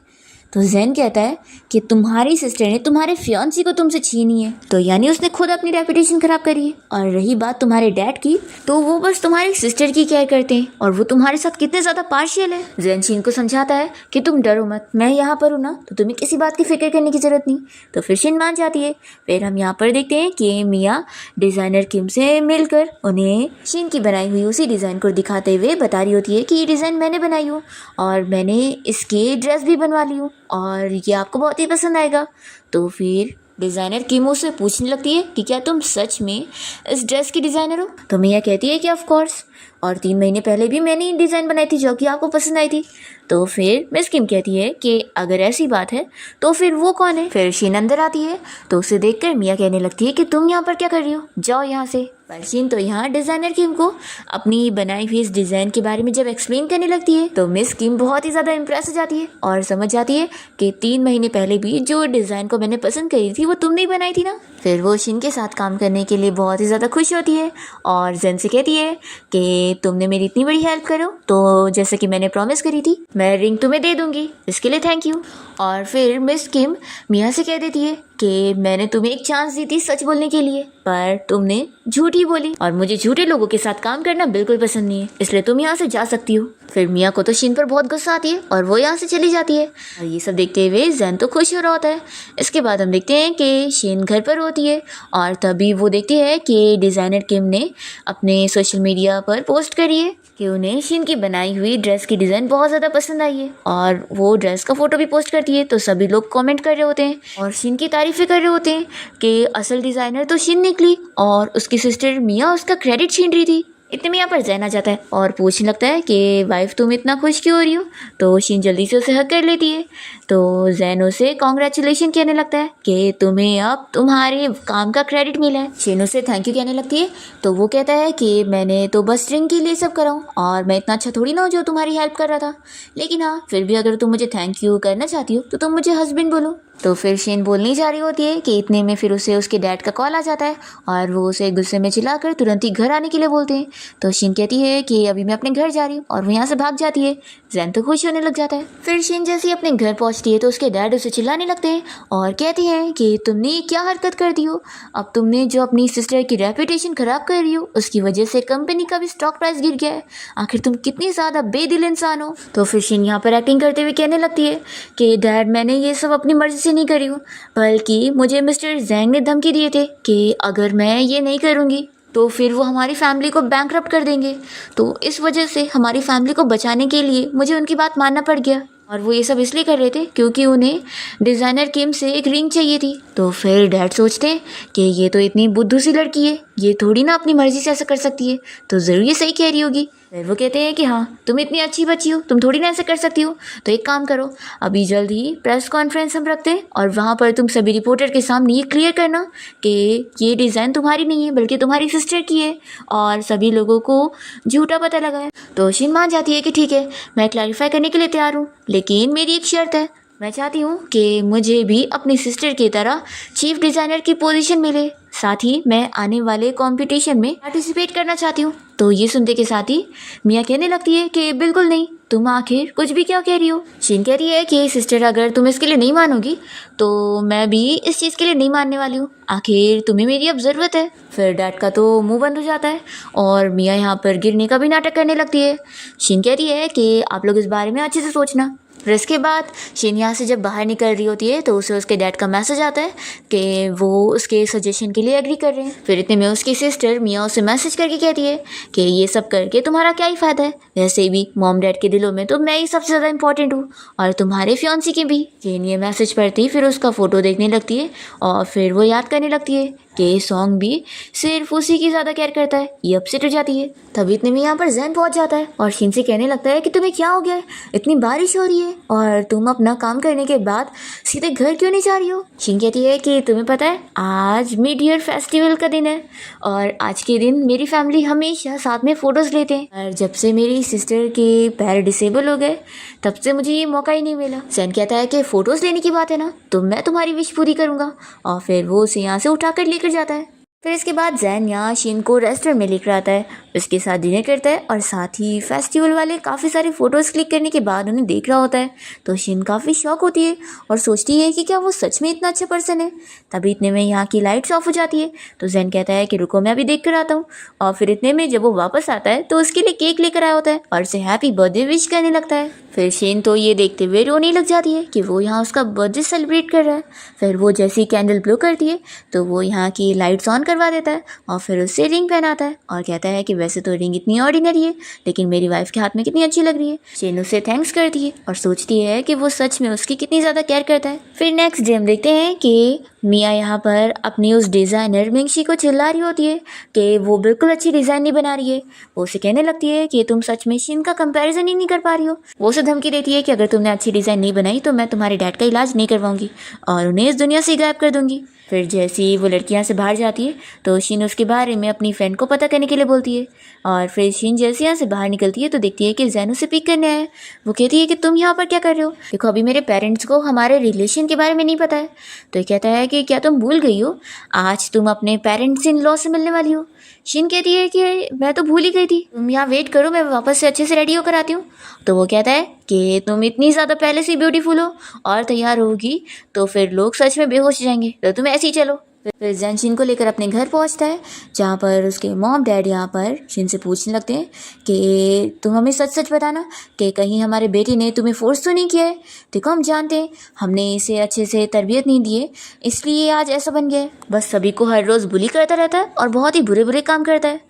तो जैन कहता है कि तुम्हारी सिस्टर ने तुम्हारे फियांसी को तुमसे छीनी है, तो यानी उसने खुद अपनी रेपुटेशन खराब करी है। और रही बात तुम्हारे डैड की, तो वो बस तुम्हारी सिस्टर की केयर करते हैं और वो तुम्हारे साथ कितने ज़्यादा पार्शियल है। जैन शीन को समझाता है कि तुम डरो मत, मैं यहाँ पर हूँ ना, तो तुम्हें किसी बात की फिक्र करने की ज़रूरत नहीं। तो फिर शीन मान जाती है। फिर हम यहाँ पर देखते हैं कि मिया डिज़ाइनर किम से मिलकर उन्हें शीन की बनाई हुई उसी डिज़ाइन को दिखाते हुए बता रही होती है कि ये डिज़ाइन मैंने बनाई हूँ और मैंने इसकी ड्रेस भी बनवा ली हूँ और ये आपको बहुत ही पसंद आएगा। तो फिर डिज़ाइनर किम उससे पूछने लगती है कि क्या तुम सच में इस ड्रेस की डिज़ाइनर हो? तो मिया कहती है कि ऑफ कोर्स, और 3 महीने पहले भी मैंने ही डिज़ाइन बनाई थी जो कि आपको पसंद आई थी। तो फिर मिस किम कहती है कि अगर ऐसी बात है तो फिर वो कौन है? फिर शीन अंदर आती है तो उसे देखकर मिया कहने लगती है कि तुम यहाँ पर क्या कर रही हो, जाओ यहाँ से। पर शीन तो यहाँ डिज़ाइनर किम को अपनी बनाई हुई इस डिज़ाइन के बारे में जब एक्सप्लेन करने लगती है तो मिस किम बहुत ही ज़्यादा इम्प्रेस हो जाती है और समझ जाती है कि 3 महीने पहले भी जो डिज़ाइन को मैंने पसंद करी थी वो तुमने ही बनाई थी ना। फिर वो शीन के साथ काम करने के लिए बहुत ही ज़्यादा खुश होती है और जैन से कहती है कि तुमने मेरी इतनी बड़ी हेल्प करो, तो जैसे कि मैंने प्रॉमिस करी थी मैं रिंग तुम्हें दे दूंगी, इसके लिए थैंक यू। और फिर मिस किम मिया से कह देती है कि मैंने तुम्हें एक चांस दी थी सच बोलने के लिए, पर तुमने झूठ ही बोली और मुझे झूठे लोगों के साथ काम करना बिल्कुल पसंद नहीं है, इसलिए तुम यहाँ से जा सकती हो। फिर मिया को तो शीन पर बहुत गुस्सा आती है और वो यहाँ से चली जाती है और ये सब देखते हुए जैन तो खुश हो रहा होता है। इसके बाद हम देखते हैं कि शीन घर पर होती है और तभी वो देखती है कि डिज़ाइनर किम ने अपने सोशल मीडिया पर पोस्ट करी है कि उन्हें शीन की बनाई हुई ड्रेस की डिज़ाइन बहुत ज़्यादा पसंद आई है और वो ड्रेस का फ़ोटो भी पोस्ट करती है। तो सभी लोग कमेंट कर रहे होते हैं और शीन की तारीफ़ें कर रहे होते हैं कि असल डिज़ाइनर तो शीन निकली और उसकी सिस्टर मिया उसका क्रेडिट छीन रही थी। इतने में यहाँ पर जैन आ जाता है और पूछने लगता है कि वाइफ तुम इतना खुश क्यों हो रही हो? तो शीन जल्दी से उसे हक कर लेती है। तो जैन उसे कॉन्ग्रेचुलेशन कहने लगता है कि तुम्हें अब तुम्हारे काम का क्रेडिट मिला है। शीन उसे थैंक यू कहने लगती है तो वो कहता है कि मैंने तो बस ड्रिंक के लिए सब करा हूँ और मैं इतना अच्छा थोड़ी ना हूँ जो तुम्हारी हेल्प कर रहा था, लेकिन हाँ फिर भी अगर तुम मुझे थैंक यू करना चाहती हो तो तुम मुझे हस्बैंड बोलो। तो फिर शीन बोलनी जा रही होती है कि इतने में फिर उसे उसके डैड का कॉल आ जाता है और वो उसे गुस्से में चिल्लाकर तुरंत ही घर आने के लिए बोलते हैं। तो शीन कहती है कि अभी मैं अपने घर जा रही हूँ और वो यहाँ से भाग जाती है। जैन तो खुश होने लग जाता है। फिर शीन जैसे ही अपने घर पहुँचती है तो उसके डैड उसे चिल्लाने लगते हैं और कहते हैं कि तुमने क्या हरकत कर दी हो, अब तुमने जो अपनी सिस्टर की रेपुटेशन ख़राब कर रही हो उसकी वजह से कंपनी का भी स्टॉक प्राइस गिर गया है, आखिर तुम कितनी ज़्यादा बेदिल इंसान हो। तो फिर शीन यहाँ पर एक्टिंग करते हुए कहने लगती है कि डैड मैंने ये सब अपनी मर्जी से नहीं करी हूँ, बल्कि मुझे मिस्टर जैंग ने धमकी दिए थे कि अगर मैं ये नहीं करूँगी तो फिर वो हमारी फैमिली को बैंकरप्ट कर देंगे, तो इस वजह से हमारी फैमिली को बचाने के लिए मुझे उनकी बात मानना पड़ गया। और वो ये सब इसलिए कर रहे थे क्योंकि उन्हें डिज़ाइनर किम से एक रिंग चाहिए थी। तो फिर डैड सोचते हैं कि ये तो इतनी बुद्धू सी लड़की है, ये थोड़ी ना अपनी मर्जी से ऐसा कर सकती है, तो ज़रूर ये सही कह रही होगी। फिर वो कहते हैं कि हाँ, तुम इतनी अच्छी बच्ची हो, तुम थोड़ी ना ऐसे कर सकती हो। तो एक काम करो, अभी जल्द ही प्रेस कॉन्फ्रेंस हम रखते हैं और वहाँ पर तुम सभी रिपोर्टर के सामने ये क्लियर करना कि ये डिज़ाइन तुम्हारी नहीं है बल्कि तुम्हारी सिस्टर की है और सभी लोगों को झूठा पता लगा है। तो शिन मान जाती है कि ठीक है, मैं क्लैरिफाई करने के लिए तैयार हूँ, लेकिन मेरी एक शर्त है। मैं चाहती हूँ कि मुझे भी अपनी सिस्टर की तरह चीफ डिज़ाइनर की पोजीशन मिले, साथ ही मैं आने वाले कंपटीशन में पार्टिसिपेट करना चाहती हूँ। तो ये सुनते के साथ ही मिया कहने लगती है कि बिल्कुल नहीं, तुम आखिर कुछ भी क्या कह रही हो। शिन कह रही है कि सिस्टर, अगर तुम इसके लिए नहीं मानोगी तो मैं भी इस चीज़ के लिए नहीं मानने वाली हूँ, आखिर तुम्हें मेरी अब ज़रूरत है। फिर डैड का तो मुंह बंद हो जाता है और मिया यहाँ पर गिरने का भी नाटक करने लगती है। शिन कह रही है कि आप लोग इस बारे में अच्छे से सोचना। फिर इसके बाद शिन यहाँ से जब बाहर निकल रही होती है तो उसे उसके डैड का मैसेज आता है कि वो उसके सजेशन के लिए एग्री कर रहे हैं। फिर इतने में उसकी सिस्टर मिया उसे मैसेज करके कहती है कि ये सब करके तुम्हारा क्या ही फ़ायदा है, वैसे भी मॉम डैड के दिलों में तो मैं ही सबसे ज़्यादा इंपॉर्टेंट हूँ और तुम्हारे फियांसी की भी। शिन ये मैसेज पढ़ती ही फिर उसका फ़ोटो देखने लगती है और फिर वो याद करने लगती है कि ये सॉन्ग भी सिर्फ उसी की ज़्यादा केयर करता है। ये अपसेट हो जाती है। तभी इतने में यहाँ पर जैन पहुँच जाता है और शिन से कहने लगता है कि तुम्हें क्या हो गया है, इतनी बारिश हो रही है और तुम अपना काम करने के बाद सीधे घर क्यों नहीं जा रही हो। शिन कहती है कि तुम्हें पता है आज मिड ईयर फेस्टिवल का दिन है और आज के दिन मेरी फैमिली हमेशा साथ में फ़ोटोज़ लेते हैं और जब से मेरी सिस्टर के पैर डिसेबल हो गए तब से मुझे ये मौका ही नहीं मिला। जैन कहता है कि फ़ोटोज़ लेने की बात है ना, तो मैं तुम्हारी विश पूरी करूँगा और फिर वो उसे यहाँ से उठा कर लेकर जाता है। फिर इसके बाद जैन यहाँ शिन को रेस्टोरेंट में लेकर आता है, उसके साथ डिनर करता है और साथ ही फेस्टिवल वाले काफ़ी सारे फ़ोटोज़ क्लिक करने के बाद उन्हें देख रहा होता है। तो शिन काफ़ी शॉक होती है और सोचती है कि क्या वो सच में इतना अच्छा पर्सन है। तभी इतने में यहाँ की लाइट्स ऑफ हो जाती है तो जैन कहता है कि रुको मैं अभी देख कर आता हूँ। और फिर इतने में जब वो वापस आता है तो उसके लिए केक लेकर आया होता है और उसे हैप्पी बर्थडे विश करने लगता है। फिर शिन तो ये देखते हुए रोने लग जाती है कि वो यहाँ उसका बर्थडे सेलिब्रेट कर रहा है। फिर वो जैसे ही कैंडल ब्लो करती है तो वो यहाँ की लाइट्स ऑन करवा देता है और फिर उससे रिंग पहनाता है और कहता है कि वैसे तो रिंग इतनी ऑर्डिनरी है लेकिन मेरी वाइफ के हाथ में कितनी अच्छी लग रही है। शिन उसे थैंक्स करती है और सोचती है कि वो सच में उसकी कितनी ज़्यादा केयर करता है। फिर नेक्स्ट डे हम देखते हैं कि मिया यहाँ पर अपनी उस डिज़ाइनर मिंगशी को चिल्ला रही होती है कि वो बिल्कुल अच्छी डिज़ाइन नहीं बना रही है। वो उसे कहने लगती है कि तुम सच में शिन का कंपैरिजन ही नहीं कर पा रही हो। वो उसे धमकी देती है कि अगर तुमने अच्छी डिज़ाइन नहीं बनाई तो मैं तुम्हारे डैड का इलाज नहीं करवाऊंगी और उन्हें इस दुनिया से गायब कर दूंगी। फिर जैसे ही वो लड़की यहाँ से बाहर जाती है तो शिन उसके बारे में अपनी फ्रेंड को पता करने के लिए बोलती है और फिर शिन जैसे यहाँ से बाहर निकलती है तो देखती है कि जैन उसे पिक करने आया है। वो कहती है कि तुम यहाँ पर क्या कर रहे हो, देखो अभी मेरे पेरेंट्स को हमारे रिलेशन के बारे में नहीं पता है। तो ये कहता है कि क्या तुम भूल गई हो, आज तुम अपने पेरेंट्स इन लॉ से मिलने वाली हो। शिन कहती है कि मैं तो भूल ही गई थी, तुम यहाँ वेट करो, मैं वापस से अच्छे से रेडी होकर आती हूँ। तो वो कहता है कि तुम इतनी ज़्यादा पहले से ब्यूटीफुल हो और तैयार होगी तो फिर लोग सच में बेहोश हो जाएंगे, तो तुम ऐसे ही चलो। फिर जैन शिन को लेकर अपने घर पहुंचता है जहाँ पर उसके मॉम डैड यहाँ पर शिन से पूछने लगते हैं कि तुम हमें सच सच बताना कि कहीं हमारे बेटे ने तुम्हें फोर्स तो नहीं किया है। देखो हम जानते हैं हमने इसे अच्छे से तरबियत नहीं दी है इसलिए आज ऐसा बन गया है, बस सभी को हर रोज़ बुली करता रहता है और बहुत ही बुरे बुरे काम करता है।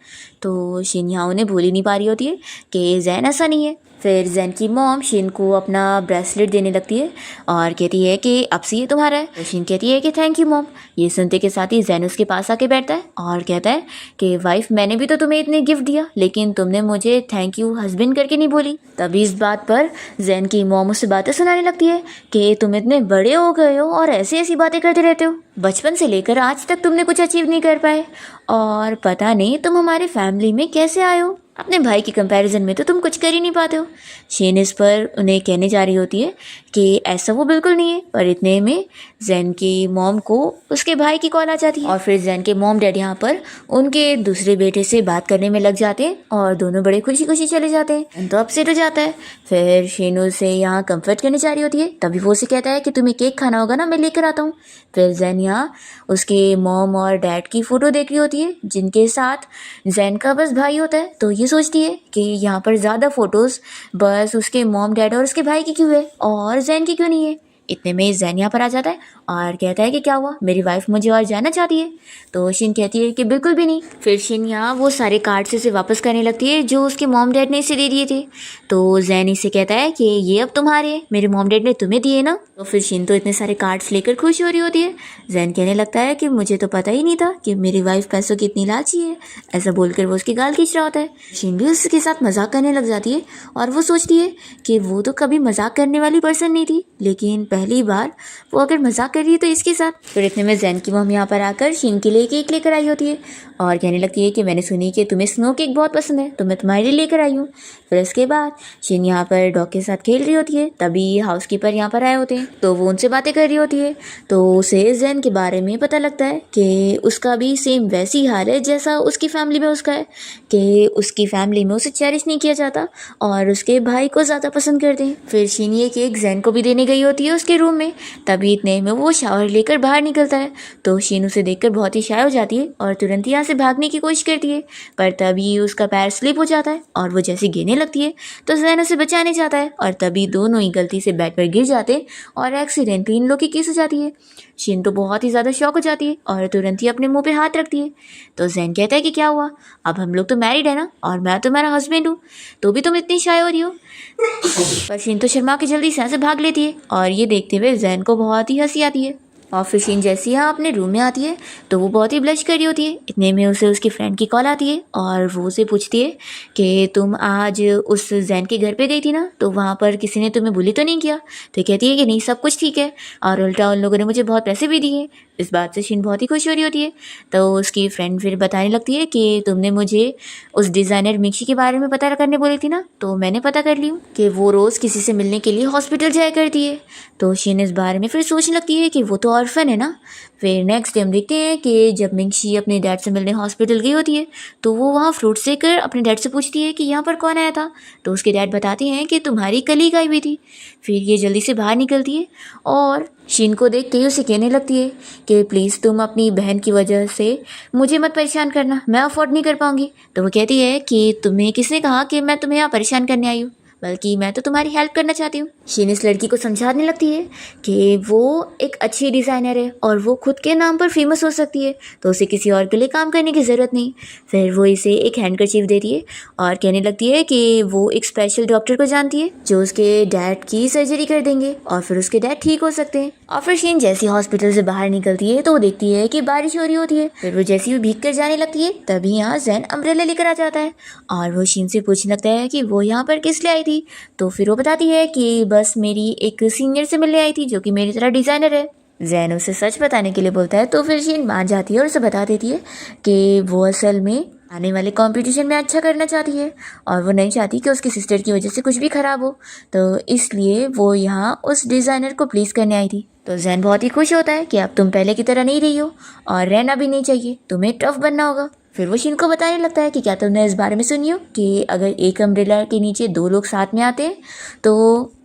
तो शिन यहाँ उन्हें भूल ही नहीं पा रही होती है कि जैन ऐसा नहीं है। फिर जैन की मॉम शिन को अपना ब्रेसलेट देने लगती है और कहती है कि अब से ये तुम्हारा है। तो शिन कहती है कि थैंक यू मॉम। ये सुनते के साथ ही जैन उसके पास आके बैठता है और कहता है कि वाइफ मैंने भी तो तुम्हें इतने गिफ्ट दिया लेकिन तुमने मुझे थैंक यू हस्बैंड करके नहीं बोली। तभी इस बात पर जैन की मॉम उससे बातें सुनाने लगती है कि तुम इतने बड़े हो गए हो और ऐसी ऐसी बातें करते रहते हो, बचपन से लेकर आज तक तुमने कुछ अचीव नहीं कर पाए और पता नहीं तुम हमारे फैमिली में कैसे आए हो, अपने भाई के कंपैरिजन में तो तुम कुछ कर ही नहीं पाते हो। शिन इस पर उन्हें कहने जा रही होती है कि ऐसा वो बिल्कुल नहीं है, पर इतने में जैन की मॉम को उसके भाई की कॉल आ जाती है और फिर जैन के मॉम डैड यहाँ पर उनके दूसरे बेटे से बात करने में लग जाते हैं और दोनों बड़े खुशी खुशी चले जाते हैं। तो अपसेट हो जाता है। फिर शिन उसे यहाँ कंफर्ट करने जा रही होती है, तभी वो उसे कहता है कि तुम्हें केक खाना होगा ना, मैं लेकर आता हूँ। फिर जैन यहाँ उसके मॉम और डैड की फ़ोटो देख रही होती है जिनके साथ जैन का बस भाई होता है। तो ये सोचती है कि यहाँ पर ज़्यादा फ़ोटोज़ बस उसके मॉम डैड और उसके भाई की क्यों है और जैन की क्यों नहीं है। इतने में जैन यहाँ पर आ जाता है और कहता है कि क्या हुआ, मेरी वाइफ मुझे और जाना चाहती है। तो शिन कहती है कि बिल्कुल भी नहीं। फिर शिन यहाँ वो सारे कार्ड्स उसे वापस करने लगती है जो उसके मॉम डैड ने इसे दे दिए थे। तो जैन इसे कहता है कि ये अब तुम्हारे हैं, मेरे मॉम डैड ने तुम्हें दिए ना। तो फिर शिन तो इतने सारे कार्ड्स लेकर खुश हो रही होती है। जैन कहने लगता है कि मुझे तो पता ही नहीं था कि मेरी वाइफ पैसों की इतनी लालची है। ऐसा बोलकर वो उसकी गाल खींच रहा होता है। शिन भी उसके साथ मजाक करने लग जाती है और वो सोचती है कि वो तो कभी मजाक करने वाली पर्सन नहीं थी, लेकिन पहली बार वो अगर मजाक कर रही है तो इसके साथ। फिर इतने में जैन की मम यहाँ पर आकर शिन के लिए केक लेकर आई होती है और कहने लगती है कि मैंने सुनी कि तुम्हें स्नो केक बहुत पसंद है तो मैं तुम्हारे लिए लेकर आई हूँ। फिर उसके बाद शिन यहाँ पर डॉग के साथ खेल रही होती है, तभी हाउसकीपर यहाँ पर आए होते हैं। तो वो उनसे बातें कर रही होती है। तो उसे जैन के बारे में पता लगता है कि उसका भी सेम वैसी हाल है जैसा उसकी फैमिली में उसका है, कि उसकी फैमिली में उसे चेरिश नहीं किया जाता और उसके भाई को ज़्यादा पसंद करते हैं। फिर शिन ये केक जैन को भी देने गई होती है उसके रूम में। तभी इतने में वो शावर लेकर बाहर निकलता है। तो शिन उसे देखकर बहुत ही शाय हो जाती है और तुरंत यहाँ से भागने की कोशिश करती है, पर तभी उसका पैर स्लिप हो जाता है और वो जैसे गिरने लगती है तो जैन उसे बचाने जाता है और तभी दोनों ही गलती से बेड पर गिर जाते हैं और एक्सीडेंटली इन लोग की किस हो जाती है। शिन तो बहुत ही ज़्यादा शॉक हो जाती है और तुरंत ही अपने मुंह पे हाथ रखती है। तो जैन कहता है कि क्या हुआ, अब हम लोग तो मैरिड है ना और मैं तुम्हारा हस्बैंड हूँ, तो भी तुम इतनी शाय हो रही हो। पर शिन तो शर्मा के जल्दी से यहाँ से भाग लेती है और ये देखते हुए जैन को बहुत ही हंसी आती है। और फिर शिन जैसे यहाँ अपने रूम में आती है तो वो बहुत ही ब्लश कर रही होती है। इतने में उसे उसकी फ्रेंड की कॉल आती है और वो उसे पूछती है कि तुम आज उस जैन के घर पे गई थी ना, तो वहाँ पर किसी ने तुम्हें बुली तो नहीं किया। तो कहती है कि नहीं, सब कुछ ठीक है और उल्टा उन लोगों ने मुझे बहुत पैसे भी दिए। इस बात से शिन बहुत ही खुश हो रही होती है। तो उसकी फ्रेंड फिर बताने लगती है कि तुमने मुझे उस डिज़ाइनर मिक्सी के बारे में पता करने बोली थी ना, तो मैंने पता कर ली कि वो रोज़ किसी से मिलने के लिए हॉस्पिटल जाया करती है। तो शिन इस बारे में फिर सोचने लगती है कि वो तो ऑर्फन है ना। फिर नेक्स्ट डे हम देखते हैं कि जब मिंगशी अपने डैड से मिलने हॉस्पिटल गई होती है तो वो वहाँ फ्रूट सेकर अपने डैड से पूछती है कि यहाँ पर कौन आया था। तो उसके डैड बताते हैं कि तुम्हारी कलीग आई हुई थी। फिर ये जल्दी से बाहर निकलती है और शिन को देखते ही उसे कहने लगती है कि प्लीज़ तुम अपनी बहन की वजह से मुझे मत परेशान करना, मैं अफोर्ड नहीं कर पाऊँगी। तो वो कहती है कि तुम्हें किसने कहा कि मैं तुम्हें यहाँ परेशान करने आई हूँ, बल्कि मैं तो तुम्हारी हेल्प करना चाहती हूँ। शिन इस लड़की को समझाने लगती है कि वो एक अच्छी डिज़ाइनर है और वो खुद के नाम पर फेमस हो सकती है, तो उसे किसी और के लिए काम करने की ज़रूरत नहीं। फिर वो इसे एक हैंडकरचीफ देती है और कहने लगती है कि वो एक स्पेशल डॉक्टर को जानती है जो उसके डैड की सर्जरी कर देंगे और फिर उसके डैड ठीक हो सकते हैं। और फिर शिन जैसी हॉस्पिटल से बाहर निकलती है तो वो देखती है कि बारिश हो रही होती है। फिर वो जैसी भी भीग कर जाने लगती है तभी यहाँ जैन अम्ब्रेला लेकर आ जाता है और वो शिन से पूछने लगता है कि वो यहाँ पर किस लिए आई थी। तो फिर वो बताती है कि बस मेरी एक सीनियर से मिलने आई थी जो कि मेरी तरह डिज़ाइनर है। जैन उसे सच बताने के लिए बोलता है तो फिर शिन मान जाती है और उसे बता देती है कि वो असल में आने वाले कंपटीशन में अच्छा करना चाहती है और वो नहीं चाहती कि उसकी सिस्टर की वजह से कुछ भी ख़राब हो, तो इसलिए वो यहाँ उस डिज़ाइनर को प्लीज़ करने आई थी। तो जैन बहुत ही खुश होता है कि अब तुम पहले की तरह नहीं रही हो और रहना भी नहीं चाहिए, तुम्हें टफ बनना होगा। फिर वो शिन को बताने लगता है कि क्या तुमने इस बारे में सुनी हो कि अगर एक अम्ब्रेला के नीचे दो लोग साथ में आते हैं तो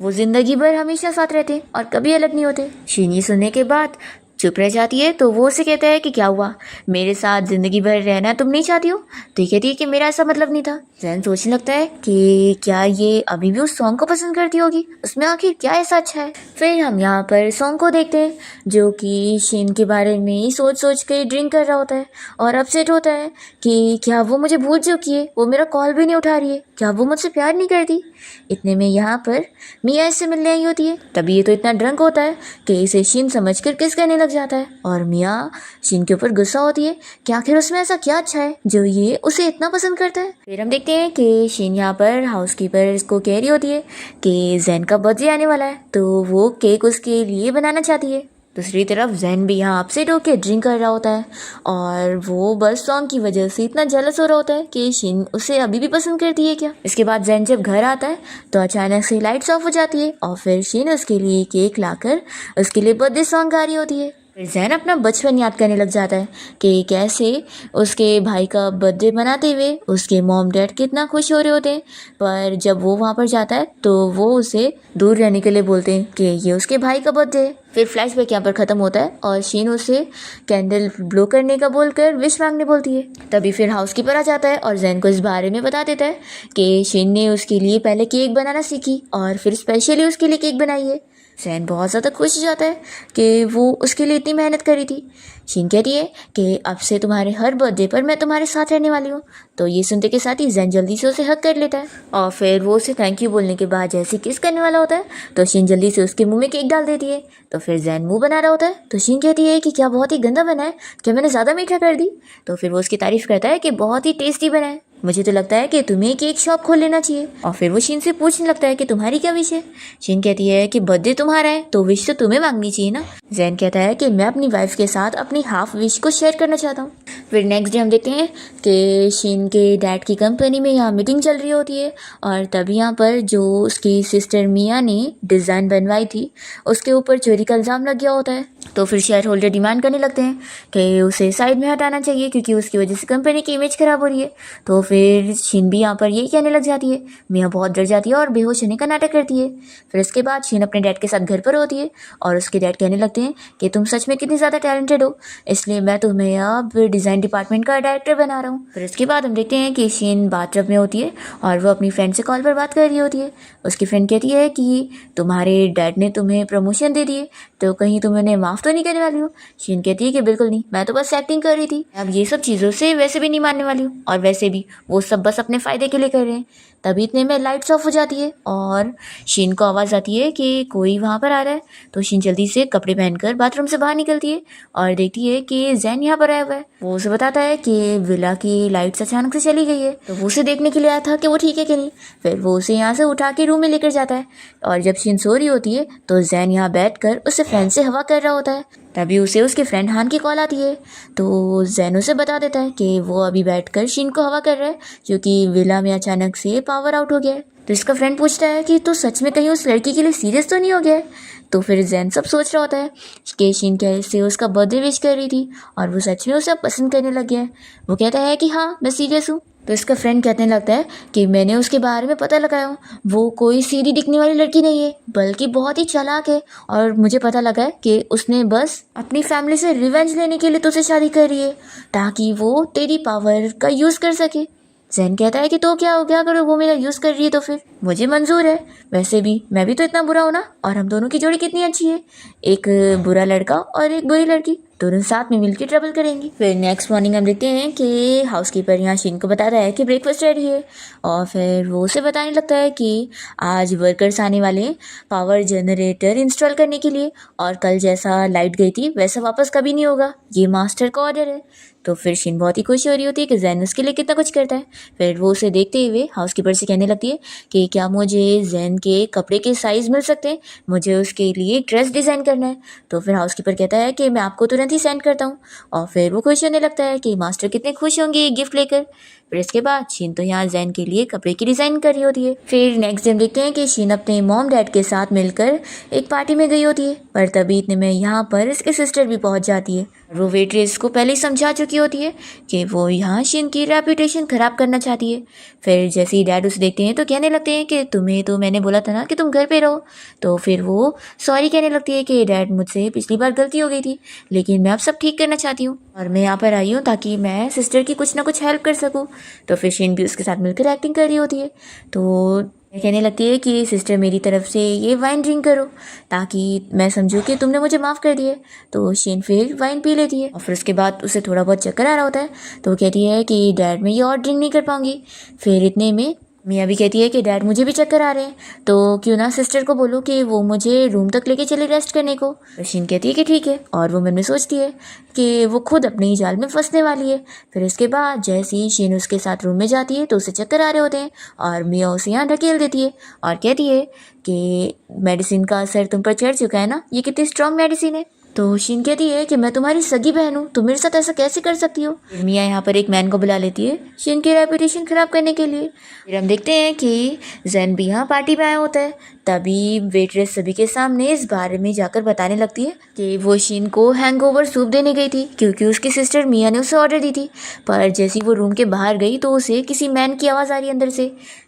वो ज़िंदगी भर हमेशा साथ रहते हैं और कभी अलग नहीं होते। शिन ये सुनने के बाद चुप रह जाती है। तो वो उसे कहता है कि क्या हुआ, मेरे साथ ज़िंदगी भर रहना तुम नहीं चाहती हो। तो ये कहती है कि मेरा ऐसा मतलब नहीं था। जैन सोचने लगता है कि क्या ये अभी भी उस सॉन्ग को पसंद करती होगी, उसमें आखिर क्या ऐसा अच्छा है। फिर हम यहाँ पर सॉन्ग को देखते हैं जो कि शिन के बारे में ही सोच सोच के ड्रिंक कर रहा होता है और अपसेट होता है कि क्या वो मुझे भूल चुकी है, वो मेरा कॉल भी नहीं उठा रही है, क्या वो मुझसे प्यार नहीं करती। इतने में यहाँ पर मिया इससे मिलने आई होती है। तभी ये तो इतना ड्रंक होता है कि इसे शिन समझकर किस करने लग जाता है और मिया शिन के ऊपर गुस्सा होती है कि आखिर उसमें ऐसा क्या अच्छा है जो ये उसे इतना पसंद करता है। फिर हम देखते हैं कि शिन यहाँ पर हाउसकीपर इसको कह रही होती है कि जैन का बर्थडे आने वाला है तो वो केक उसके लिए बनाना चाहती है। दूसरी तरफ जैन भी यहाँ अपसेट होकर ड्रिंक कर रहा होता है और वो बस सॉन्ग की वजह से इतना जेलस हो रहा होता है कि शिन उसे अभी भी पसंद करती है क्या। इसके बाद जैन जब घर आता है तो अचानक से लाइट्स ऑफ हो जाती है और फिर शिन उसके लिए केक लाकर उसके लिए बर्थडे सॉन्ग गा रही होती है। फिर जैन अपना बचपन याद करने लग जाता है कि कैसे उसके भाई का बर्थडे मनाते हुए उसके मॉम डैड कितना खुश हो रहे होते हैं, पर जब वो वहाँ पर जाता है तो वो उसे दूर रहने के लिए बोलते हैं कि ये उसके भाई का बर्थडे है। फिर फ्लैशबैक यहाँ पर ख़त्म होता है और शिन उसे कैंडल ब्लो करने का बोलकर विश मांगने बोलती है। तभी फिर हाउसकीपर आ जाता है और जैन को इस बारे में बता देता है कि शिन ने उसके लिए पहले केक बनाना सीखी और फिर स्पेशली उसके लिए केक बनाई है। जैन बहुत ज़्यादा खुश हो जाता है कि वो उसके लिए इतनी मेहनत करी थी। शीन कहती है कि अब से तुम्हारे हर बर्थडे पर मैं तुम्हारे साथ रहने वाली हूँ। तो ये सुनते के साथ ही जैन जल्दी से उसे हग कर लेता है और फिर वो उसे थैंक यू बोलने के बाद जैसे किस करने वाला होता है तो शीन जल्दी से उसके मुंह में केक डाल देती है। तो फिर जैन मुंह बना रहा होता है तो शीन कहती है कि क्या बहुत ही गंदा बना है, क्या मैंने ज़्यादा मीठा कर दी। तो फिर वो उसकी तारीफ करता है कि बहुत ही टेस्टी बना है, मुझे तो लगता है कि तुम्हें केक शॉप खोल लेना चाहिए। और फिर वो शीन से पूछने लगता है कि तुम्हारी क्या विश है। शीन कहती है कि बर्थडे तुम्हारा है तो विश तो तुम्हें मांगनी चाहिए ना। जैन कहता है कि मैं अपनी वाइफ के साथ अपनी हाफ विश को शेयर करना चाहता हूँ। फिर नेक्स्ट डे हम देखते हैं कि शीन के डैड की कंपनी में यहाँ मीटिंग चल रही होती है और तभी यहाँ पर जो उसकी सिस्टर मिया ने डिज़ाइन बनवाई थी उसके ऊपर चोरी का इल्ज़ाम लग गया होता है। तो फिर शेयर होल्डर डिमांड करने लगते हैं कि उसे साइड में हटाना चाहिए क्योंकि उसकी वजह से कंपनी की इमेज खराब हो रही है। तो फिर शीन भी यहाँ पर यही कहने लग जाती है। मिया बहुत डर जाती है और बेहोश होने का नाटक करती है। फिर इसके बाद शीन अपने डैड के साथ घर पर होती है और उसके डैड कहने लगते हैं कि तुम सच में कितनी ज़्यादा टैलेंटेड हो, इसलिए मैं तुम्हें अब डिज़ाइन डिपार्टमेंट का डायरेक्टर बना रहा हूँ। फिर इसके बाद हम देखते हैं कि शीन बाथटब में होती है और वो अपनी फ्रेंड से कॉल पर बात कर रही होती है। उसकी फ्रेंड कहती है कि तुम्हारे डैड ने तुम्हें प्रमोशन दे दिए तो कहीं तुम उन्हें माफ़ तो नहीं करने वाली हो। शीन कहती है कि बिल्कुल नहीं, मैं तो बस एक्टिंग कर रही थी, अब ये सब चीज़ों से वैसे भी नहीं मानने वाली हूँ और वैसे भी वो सब बस अपने फ़ायदे के लिए कर रहे हैं। तभी इतने में लाइट्स ऑफ हो जाती है और शीन को आवाज़ आती है कि कोई वहाँ पर आ रहा है। तो शीन जल्दी से कपड़े पहनकर बाथरूम से बाहर निकलती है और देखती है कि जैन यहाँ पर आया हुआ है। वो उसे बताता है कि विला की लाइट्स अचानक से चली गई है तो वो उसे देखने के लिए आया था कि वो ठीक है कि नहीं। फिर वो उसे यहाँ से उठा के रूम में लेकर जाता है और जब शीन सो रही होती है तो जैन यहाँ बैठकर उससे फैन से हवा कर रहा होता है। तभी उसे उसके फ्रेंड हान की कॉल आती है तो जैन उसे बता देता है कि वो अभी बैठकर शीन को हवा कर रहा है क्योंकि विला में अचानक से पावर आउट हो गया है। तो इसका फ्रेंड पूछता है कि तू सच में कहीं उस लड़की के लिए सीरियस तो नहीं हो गया है। तो फिर जैन सब सोच रहा होता है कि शीन कैसे उसका बर्थडे विश कर रही थी और वो सच में उसे पसंद करने लग गया है। वो कहता है कि हाँ मैं सीरियस हूँ। तो इसका फ्रेंड कहने लगता है कि मैंने उसके बारे में पता लगाया हूँ, वो कोई सीधी दिखने वाली लड़की नहीं है बल्कि बहुत ही चालाक है और मुझे पता लगा है कि उसने बस अपनी फैमिली से रिवेंज लेने के लिए तुझसे शादी कर रही है ताकि वो तेरी पावर का यूज़ कर सके। जैन कहता है कि तो क्या हो गया, करो वो मेरा यूज़ कर रही है तो फिर मुझे मंजूर है, वैसे भी मैं भी तो इतना बुरा हूँ ना और हम दोनों की जोड़ी कितनी अच्छी है, एक बुरा लड़का और एक बुरी लड़की दोनों साथ में मिलकर ट्रबल करेंगी। फिर नेक्स्ट मॉर्निंग हम देखते हैं कि हाउसकीपर यहाँ शीन को बताता है कि ब्रेकफास्ट रेडी है और फिर वो उसे बताने लगता है कि आज वर्कर्स आने वाले पावर जनरेटर इंस्टॉल करने के लिए और कल जैसा लाइट गई थी वैसा वापस कभी नहीं होगा, ये मास्टर का ऑर्डर है। तो फिर शीन बहुत ही खुशी हो रही होती है कि जैन उसके लिए कितना कुछ करता है। फिर वो उसे देखते हुए हाउसकीपर से कहने लगती है कि क्या मुझे जैन के कपड़े के साइज़ मिल सकते हैं, मुझे उसके लिए ड्रेस डिज़ाइन करना है। तो फिर हाउसकीपर कहता है कि मैं आपको तुरंत ही सेंड करता हूँ और फिर वो खुश होने लगता है कि मास्टर कितने खुश होंगे ये गिफ्ट लेकर। फिर इसके बाद शीन तो यहाँ जैन के लिए कपड़े की डिज़ाइन कर रही होती है। फिर नेक्स्ट डे देखते हैं कि शीन अपने मॉम डैड के साथ मिलकर एक पार्टी में गई होती है पर तभी इतने में यहाँ पर इसकी सिस्टर भी पहुँच जाती है। वो वेट्रेस को पहले ही समझा चुकी होती है कि वो यहाँ शीन की रेपुटेशन ख़राब करना चाहती है। फिर जैसे ही डैड उसे देखते हैं तो कहने लगते हैं कि तुम्हें तो मैंने बोला था ना कि तुम घर पे रहो। तो फिर वो सॉरी कहने लगती है कि डैड मुझसे पिछली बार गलती हो गई थी लेकिन मैं अब सब ठीक करना चाहती हूँ और मैं यहाँ पर आई हूँ ताकि मैं सिस्टर की कुछ ना कुछ हेल्प कर सकूँ। तो फिर शीन भी उसके साथ मिलकर एक्टिंग कर रही होती है तो कहने लगती है कि सिस्टर मेरी तरफ से ये वाइन ड्रिंक करो ताकि मैं समझूं कि तुमने मुझे माफ़ कर दिया। तो शीन फिर वाइन पी लेती है और फिर उसके बाद उसे थोड़ा बहुत चक्कर आ रहा होता है तो वो कहती है कि डैड मैं ये और ड्रिंक नहीं कर पाऊंगी। फिर इतने में मियाँ भी कहती है कि डैड मुझे भी चक्कर आ रहे हैं तो क्यों ना सिस्टर को बोलो कि वो मुझे रूम तक लेके चले रेस्ट करने को। तो शीन कहती है कि ठीक है और वो मन में सोचती है कि वो खुद अपने ही जाल में फंसने वाली है। फिर इसके बाद जैसे ही शीन उसके साथ रूम में जाती है तो उसे चक्कर आ रहे होते हैं और मियाँ उसे यहाँ ढकेल देती है और कहती है कि मेडिसिन का असर तुम पर चढ़ चुका है ना, ये कितनी स्ट्रॉन्ग मेडिसिन है। तो शीन कहती है कि मैं तुम्हारी सगी बहन हूँ, तुम मेरे साथ ऐसा कैसे कर सकती हो। मिया यहाँ पर एक मैन को बुला लेती है शीन की रेपुटेशन खराब करने के लिए। फिर हम देखते हैं कि जैन भी यहाँ पार्टी में आया होता है। तभी वेट्रेस सभी के सामने इस बारे में जाकर बताने लगती है कि वो शीन को हैंगओवर सूप देने गई थी क्योंकि उसकी सिस्टर मिया ने उसे ऑर्डर दी थी, पर जैसी वो रूम के बाहर गई तो उसे किसी मैन की आवाज़ आ रही अंदर से।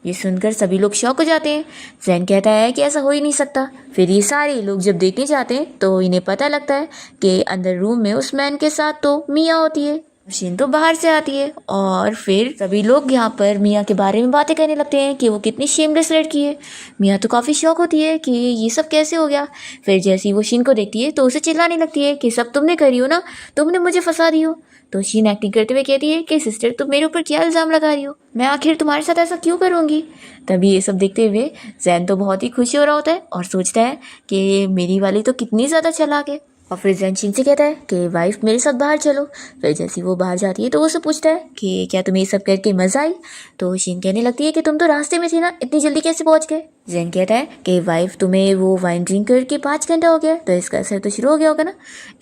ये सुनकर सभी लोग शॉक हो जाते हैं। जैन कहता है कि ऐसा हो ही नहीं सकता। फिर ये सारे लोग जब देखने जाते हैं तो इन्हें पता लगता है कि अंदर रूम में उस मैन के साथ तो मिया होती है। शीन तो बाहर से आती है और फिर सभी लोग यहाँ पर मिया के बारे में बातें करने लगते हैं कि वो कितनी शेमलेस लड़की है। मिया तो काफ़ी शौक होती है कि ये सब कैसे हो गया। फिर जैसे ही वो शीन को देखती है तो उसे चिल्लाने लगती है कि सब तुमने करी हो ना, तुमने मुझे फंसा दी हो। तो शीन एक्टिंग करते हुए कहती है कि सिस्टर तुम मेरे ऊपर क्या इल्ज़ाम लगा रही हो, मैं आखिर तुम्हारे साथ ऐसा क्यों करूँगी। तभी ये सब देखते हुए जैन तो बहुत ही खुशी हो रहा होता है और सोचता है कि मेरी वाली तो कितनी ज़्यादा चालाक है। और फिर जैन शीन से कहता है कि वाइफ मेरे साथ बाहर चलो। फिर जैसे वो बाहर जाती है तो वो उससे पूछता है कि क्या तुम्हें ये सब करके मजा आई। तो शीन कहने लगती है कि तुम तो रास्ते में थी ना, इतनी जल्दी कैसे पहुंच गए। जैन कहता है कि वाइफ तुम्हें वो वाइन ड्रिंक करके 5 घंटा हो गया, तो इसका असर तो शुरू हो गया होगा ना।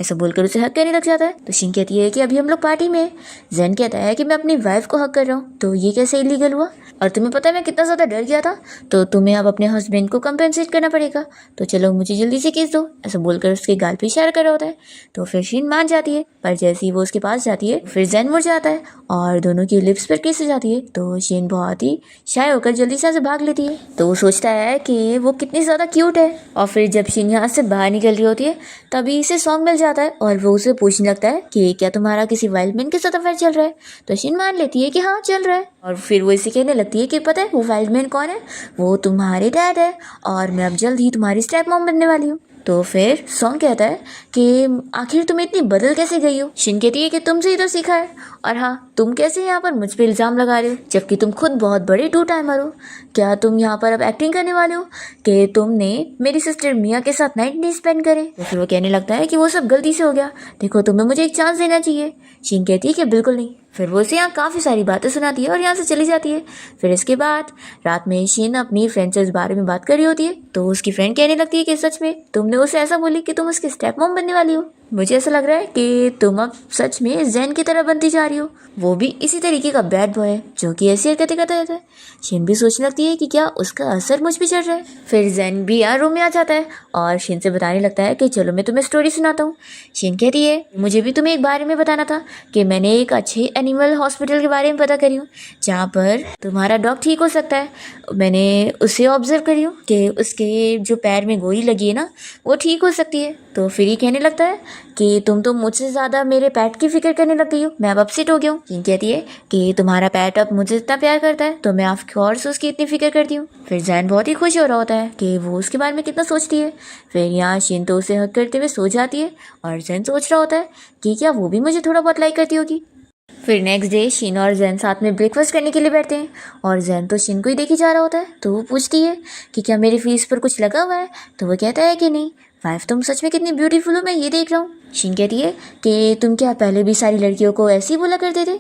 ऐसा बोलकर उसे हक करने लग जाता है। तो शीन कहती है कि अभी हम लोग पार्टी में हैं। जैन कहता है कि मैं अपनी वाइफ को हक कर रहा हूँ, तो ये कैसे इलीगल हुआ। और तुम्हें पता है मैं कितना ज़्यादा डर गया था, तो तुम्हें अब अपने हस्बैंड को कंपेंसेट करना पड़ेगा, तो चलो मुझे जल्दी से किस दो। ऐसा बोलकर उसके गाल पे इशारा कर रहा होता है। तो फिर शीन मान जाती है, पर जैसे ही वो उसके पास जाती है फिर जैन मुड़ जाता है और दोनों की लिप्स पर किस हो जाती है। तो शीन बहुत ही शाय होकर जल्दी से भाग लेती है। तो वो सोचता है कि वो कितनी ज़्यादा क्यूट है। और फिर जब शीन यहाँ से बाहर निकल रही होती है तभी इसे सॉन्ग मिल जाता है और वो उसे पूछने लगता है कि क्या तुम्हारा किसी वाइल्ड मैन के साथ अफेयर चल रहा है। तो शीन मान लेती है कि हाँ चल रहा है। और फिर वो इसे कहने लगती है कि पता है वो वाइल्ड मैन कौन है, वो तुम्हारे डैड है और मैं अब जल्द ही तुम्हारी स्टेप मॉम बनने वाली हूँ। तो फिर सॉन्ग कहता है कि आखिर तुम इतनी बदल कैसे गई हो। शिन कहती है कि तुमसे ही तो सीखा है, और हाँ तुम कैसे यहाँ पर मुझ पे इल्ज़ाम लगा रहे हो जबकि तुम खुद बहुत बड़े 2 टाइमर हो। क्या तुम यहाँ पर अब एक्टिंग करने वाले हो कि तुमने मेरी सिस्टर मिया के साथ नाइट नहीं स्पेंड करे। तो फिर वो कहने लगता है कि वो सब गलती से हो गया, देखो तुम्हें मुझे एक चांस देना चाहिए। शिन कहती है कि बिल्कुल नहीं। फिर वो उसे यहाँ काफ़ी सारी बातें सुनाती है और यहाँ से चली जाती है। फिर इसके बाद रात में शीन अपनी फ्रेंड से इस बारे में बात कर रही होती है, तो उसकी फ्रेंड कहने लगती है कि सच में तुमने उसे ऐसा बोली कि तुम उसकी स्टेप मॉम बनने वाली हो। मुझे ऐसा लग रहा है कि तुम अब सच में जैन की तरह बनती जा रही हो, वो भी इसी तरीके का बैड बॉय है जो कि ऐसी हरकतें करता रहता है। शिन भी सोचने लगती है कि क्या उसका असर मुझ पे चढ़ रहा है। फिर जैन भी यहाँ रूम में आ जाता है और शिन से बताने लगता है कि चलो मैं तुम्हें स्टोरी सुनाता हूँ। शिन कहती है मुझे भी तुम्हें एक बारे में बताना था कि मैंने एक अच्छे एनिमल हॉस्पिटल के बारे में पता करी हूँ जहाँ पर तुम्हारा डॉग ठीक हो सकता है। मैंने उसे ऑब्जर्व करी हूँ कि उसके जो पैर में गोली लगी है ना वो ठीक हो सकती है। तो फिर ये कहने लगता है कि तुम तो मुझसे ज़्यादा मेरे पैट की फिक्र करने लग गई हो, मैं अब अपसेट हो गया हूँ। ये कहती है कि तुम्हारा पैट अब मुझे इतना प्यार करता है तो मैं ऑफ कोर्स उसकी इतनी फिक्र करती हूँ। फिर जैन बहुत ही खुश हो रहा होता है कि वो उसके बारे में कितना सोचती है। फिर यहाँ शिन तो उसे हक करते हुए सो जाती है और जैन सोच रहा होता है कि क्या वो भी मुझे थोड़ा बहुत लाइक करती होगी। फिर नेक्स्ट डे शिन और जैन साथ में ब्रेकफास्ट करने के लिए बैठते हैं और जैन तो शिन को ही देखी जा रहा होता है। तो वो पूछती है कि क्या मेरी फीस पर कुछ लगा हुआ है, तो वो कहता है कि नहीं, वाइफ तुम सच में कितनी ब्यूटीफुल हो मैं ये देख रहा हूँ। शिन कहती है कि तुम क्या पहले भी सारी लड़कियों को ऐसे ही बोला करते थे।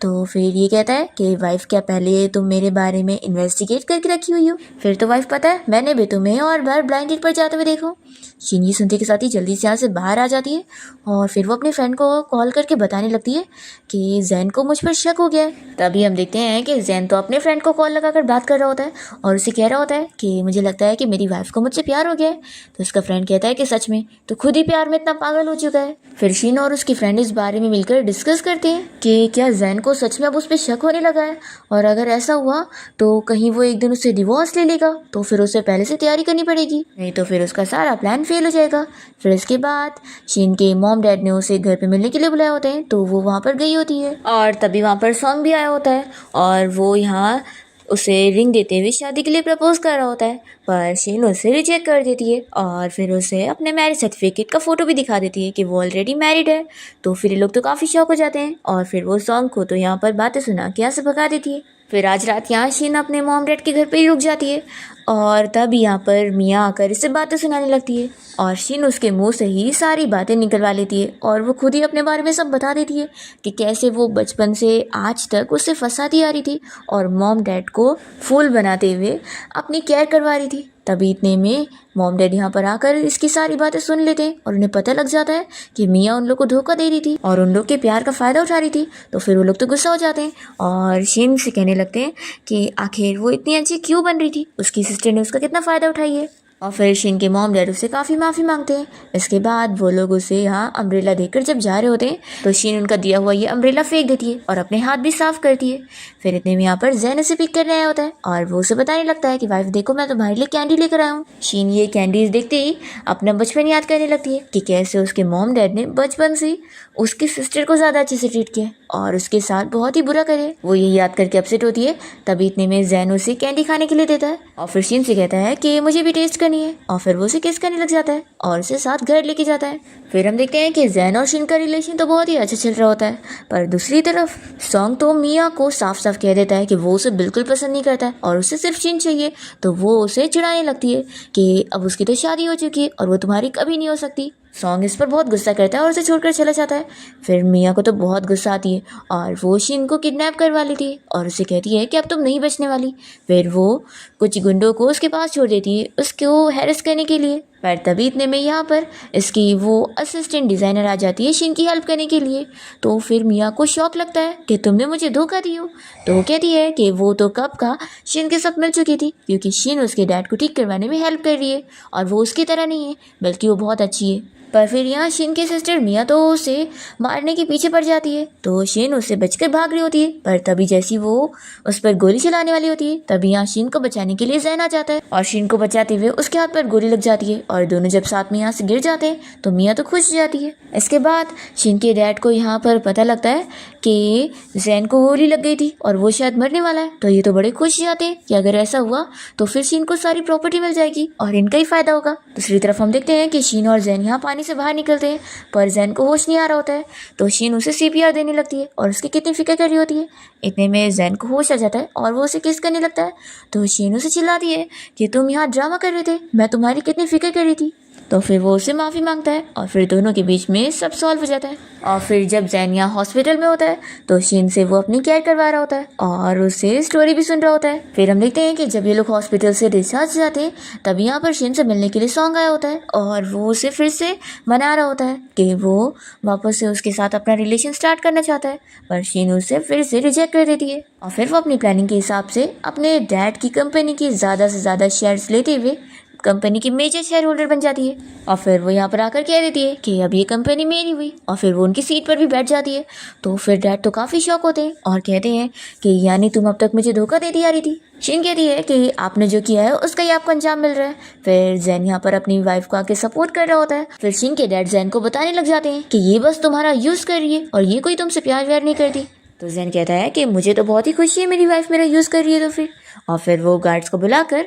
तो फिर ये कहता है कि वाइफ क्या पहले तुम मेरे बारे में इन्वेस्टिगेट करके रखी हुई हो। फिर तो वाइफ पता है मैंने भी तुम्हें और बार ब्लाइंड डेट पर जाते हुए देखो। शिन ये सुनते के साथ ही जल्दी से यहाँ से बाहर आ जाती है और फिर वो अपने फ्रेंड को कॉल करके बताने लगती है कि जैन को मुझ पर शक हो गया है। तभी हम देखते हैं कि जैन तो अपने फ्रेंड को कॉल लगाकर बात कर रहा होता है और उसे कह रहा होता है कि मुझे लगता है कि मेरी वाइफ को मुझसे प्यार हो गया है। तो उसका फ्रेंड कहता है कि सच में, तो खुद ही प्यार में इतना पागल हो चुका है। फिर शिन और उसकी फ्रेंड इस बारे में मिलकर डिस्कस करते हैं कि क्या जैन को सच में अब उस पर शक होने लगा है, और अगर ऐसा हुआ तो कहीं वो एक दिन उससे डिवोर्स ले लेगा, तो फिर उसे पहले से तैयारी करनी पड़ेगी, नहीं तो फिर उसका सारा प्लान फेल हो जाएगा। फिर इसके बाद शिन के मॉम डैड ने उसे घर पे मिलने के लिए बुलाया होता है, तो वो वहाँ पर गई होती है और तभी वहाँ पर सॉन्ग भी आया होता है और वो यहाँ उसे रिंग देते हुए शादी के लिए प्रपोज कर रहा होता है, पर शिन उसे रिजेक्ट कर देती है और फिर उसे अपने मैरिज सर्टिफिकेट का फोटो भी दिखा देती है कि वो ऑलरेडी मैरिड है। तो फिर ये लोग तो काफ़ी शौक हो जाते हैं और फिर वो सॉन्ग को तो यहाँ पर बातें सुना के यहाँ से भगा देती है। फिर आज रात यहाँ शिन अपने मॉम डैड के घर पे ही रुक जाती है और तब यहाँ पर मिया आकर इसे बातें सुनाने लगती है और शिन उसके मुंह से ही सारी बातें निकलवा लेती है और वो खुद ही अपने बारे में सब बता देती है कि कैसे वो बचपन से आज तक उसे फंसाती आ रही थी और मॉम डैड को फूल बनाते हुए अपनी केयर करवा रही थी। तभी इतने में मॉम डैड यहाँ पर आकर इसकी सारी बातें सुन लेते हैं और उन्हें पता लग जाता है कि मिया उन लोग को धोखा दे रही थी और उन लोग के प्यार का फ़ायदा उठा रही थी। तो फिर वो लोग तो गुस्सा हो जाते हैं और शिन से कहने लगते हैं कि आखिर वो इतनी अच्छी क्यों बन रही थी, उसकी सिस्टर ने उसका कितना फ़ायदा उठाई है। और फिर शीन के मॉम डैड उससे काफ़ी माफ़ी मांगते हैं। इसके बाद वो लोग उसे यहाँ अम्ब्रेला देकर जब जा रहे होते हैं तो शीन उनका दिया हुआ ये अम्ब्रेला फेंक देती है और अपने हाथ भी साफ करती है। फिर इतने में यहाँ पर जैन उसे पिक करने आया होता है और वो उसे बताने लगता है कि वाइफ देखो, मैं तुम्हारे लिए कैंडी लेकर आया हूँ। शीन ये कैंडीज देखते ही अपना बचपन याद करने लगती है कि कैसे उसके मॉम डैड ने बचपन से उसकी सिस्टर को ज़्यादा अच्छे से ट्रीट किया और उसके साथ बहुत ही बुरा करे। वो ये याद करके अपसेट होती है। तभी इतने में जैन उसे कैंडी खाने के लिए देता है और फिर शीन से कहता है कि मुझे भी टेस्ट करनी है और फिर वो उसे किस करने लग जाता है और उसे साथ घर लेके जाता है। फिर हम देखते हैं कि जैन और शीन का रिलेशन तो बहुत ही अच्छा चल रहा होता है, पर दूसरी तरफ सॉन्ग तो मिया को साफ साफ कह देता है कि वो उसे बिल्कुल पसंद नहीं करता है और उसे सिर्फ शीन चाहिए। तो वो उसे चिढ़ाने लगती है कि अब उसकी तो शादी हो चुकी है और वो तुम्हारी कभी नहीं हो सकती। सॉन्ग इस पर बहुत गुस्सा करता है और उसे छोड़कर चला जाता है। फिर मिया को तो बहुत गुस्सा आती है और वो शीन को किडनैप करवा लेती है और उसे कहती है कि अब तुम नहीं बचने वाली। फिर वो कुछ गुंडों को उसके पास छोड़ देती है उसको हैरेस करने के लिए। पर तभी इतने में यहाँ पर इसकी वो असिस्टेंट डिज़ाइनर आ जाती है शीन की हेल्प करने के लिए। तो फिर मिया को शौक लगता है कि तुमने मुझे धोखा दी हो। तो वो कहती है कि वो तो कब का शीन के साथ मिल चुकी थी, क्योंकि शीन उसके डैड को ठीक करवाने में हेल्प कर रही है और वो उसकी तरह नहीं है, बल्कि वो बहुत अच्छी है। पर फिर यहाँ शीन की सिस्टर मिया तो उसे मारने के पीछे पड़ जाती है। तो शीन उससे बचकर भाग रही होती है, पर तभी जैसी वो उस पर गोली चलाने वाली होती है तभी यहाँ शीन को बचाने के लिए जैन आ जाता है और शीन को बचाते हुए उसके हाथ पर गोली लग जाती है और दोनों जब साथ में यहाँ से गिर जाते हैं तो मिया तो खुश जाती है। इसके बाद शीन के डैड को यहाँ पर पता लगता है कि जैन को गोली लग गई थी और वो शायद मरने वाला है। तो ये तो बड़े खुश जाते हैं कि अगर ऐसा हुआ तो फिर शीन को सारी प्रॉपर्टी मिल जाएगी और इनका ही फायदा होगा। दूसरी तरफ हम देखते हैं कि शीन और जैन यहाँ पानी से बाहर निकलते हैं, पर जैन को होश नहीं आ रहा होता है। तो शीन उसे सीपीआर देने लगती है और उसकी कितनी फिक्र कर रही होती है। इतने में जैन को होश आ जाता है और वो उसे किस करने लगता है। तो शीन उसे चिल्लाती है कि तुम यहाँ ड्रामा कर रहे थे, मैं तुम्हारी कितनी फिक्र कर रही थी। तो फिर वो उससे माफ़ी मांगता है और फिर दोनों के बीच में सब सॉल्व हो जाता है। और फिर जब जैन यहाँ हॉस्पिटल में होता है तो शीन से वो अपनी केयर करवा रहा होता है और उससे स्टोरी भी सुन रहा होता है। फिर हम देखते हैं कि जब ये लोग हॉस्पिटल से डिस्चार्ज जाते हैं तब यहाँ पर शीन से मिलने के लिए सॉन्ग आया होता है और वो उसे फिर से मना रहा होता है कि वो वापस से उसके साथ अपना रिलेशन स्टार्ट करना चाहता है, पर शीन उसे फिर से रिजेक्ट कर देती है। और फिर वो अपनी प्लानिंग के हिसाब से अपने डैड की कंपनी की ज़्यादा से ज़्यादा शेयर्स लेते हुए कंपनी की मेजर शेयर होल्डर बन जाती है और फिर वो यहाँ पर आकर कह देती है कि अब ये कंपनी मेरी हुई और फिर वो उनकी सीट पर भी बैठ जाती है। तो फिर डैड तो काफ़ी शॉक होते हैं और कहते हैं कि यानी तुम अब तक मुझे धोखा देती आ रही थी। शीन कहती है कि आपने जो किया है उसका ही आपको अंजाम मिल रहा है। फिर जैन यहाँ पर अपनी वाइफ को आके सपोर्ट कर रहा होता है। फिर शीन के डैड जैन को बताने लग जाते हैं कि ये बस तुम्हारा यूज़ कर रही है और ये कोई तुमसे प्यार व्यार नहीं करती। तो जैन कहता है कि मुझे तो बहुत ही खुशी है मेरी वाइफ मेरा यूज़ कर रही है। तो फिर और फिर वो गार्ड्स को बुलाकर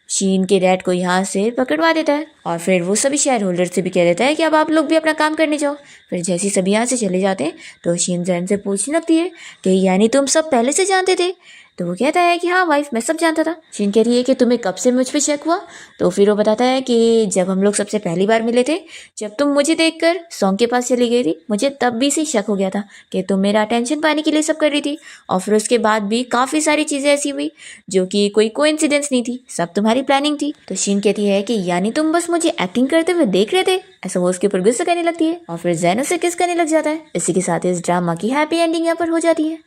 शीन के डैड को यहाँ से पकड़वा देता है और फिर वो सभी शेयर होल्डर से भी कह देता है कि अब आप लोग भी अपना काम करने जाओ। फिर जैसे सभी यहाँ से चले जाते हैं तो शीन जैन से पूछने लगती है कि यानी तुम सब पहले से जानते थे। तो वो कहता है कि हाँ वाइफ, मैं सब जानता था। शीन कह रही है कि तुम्हें कब से मुझ पर शक हुआ। तो फिर वो बताता है कि जब हम लोग सबसे पहली बार मिले थे, जब तुम मुझे देखकर सॉन्ग के पास चली गई थी, मुझे तब भी से शक हो गया था कि तुम मेरा अटेंशन पाने के लिए सब कर रही थी। और फिर उसके बाद भी काफ़ी सारी चीज़ें ऐसी हुई जो कि कोई कोइंसिडेंस नहीं थी, सब तुम्हारी प्लानिंग थी। तो शीन कहती है कि यानी तुम बस मुझे एक्टिंग करते हुए देख रहे थे। ऐसा वो उसके ऊपर गुस्सा करने लगती है और फिर जैन उसे किस करने लग जाता है। इसी के साथ इस ड्रामा की हैप्पी एंडिंग यहाँ पर हो जाती है।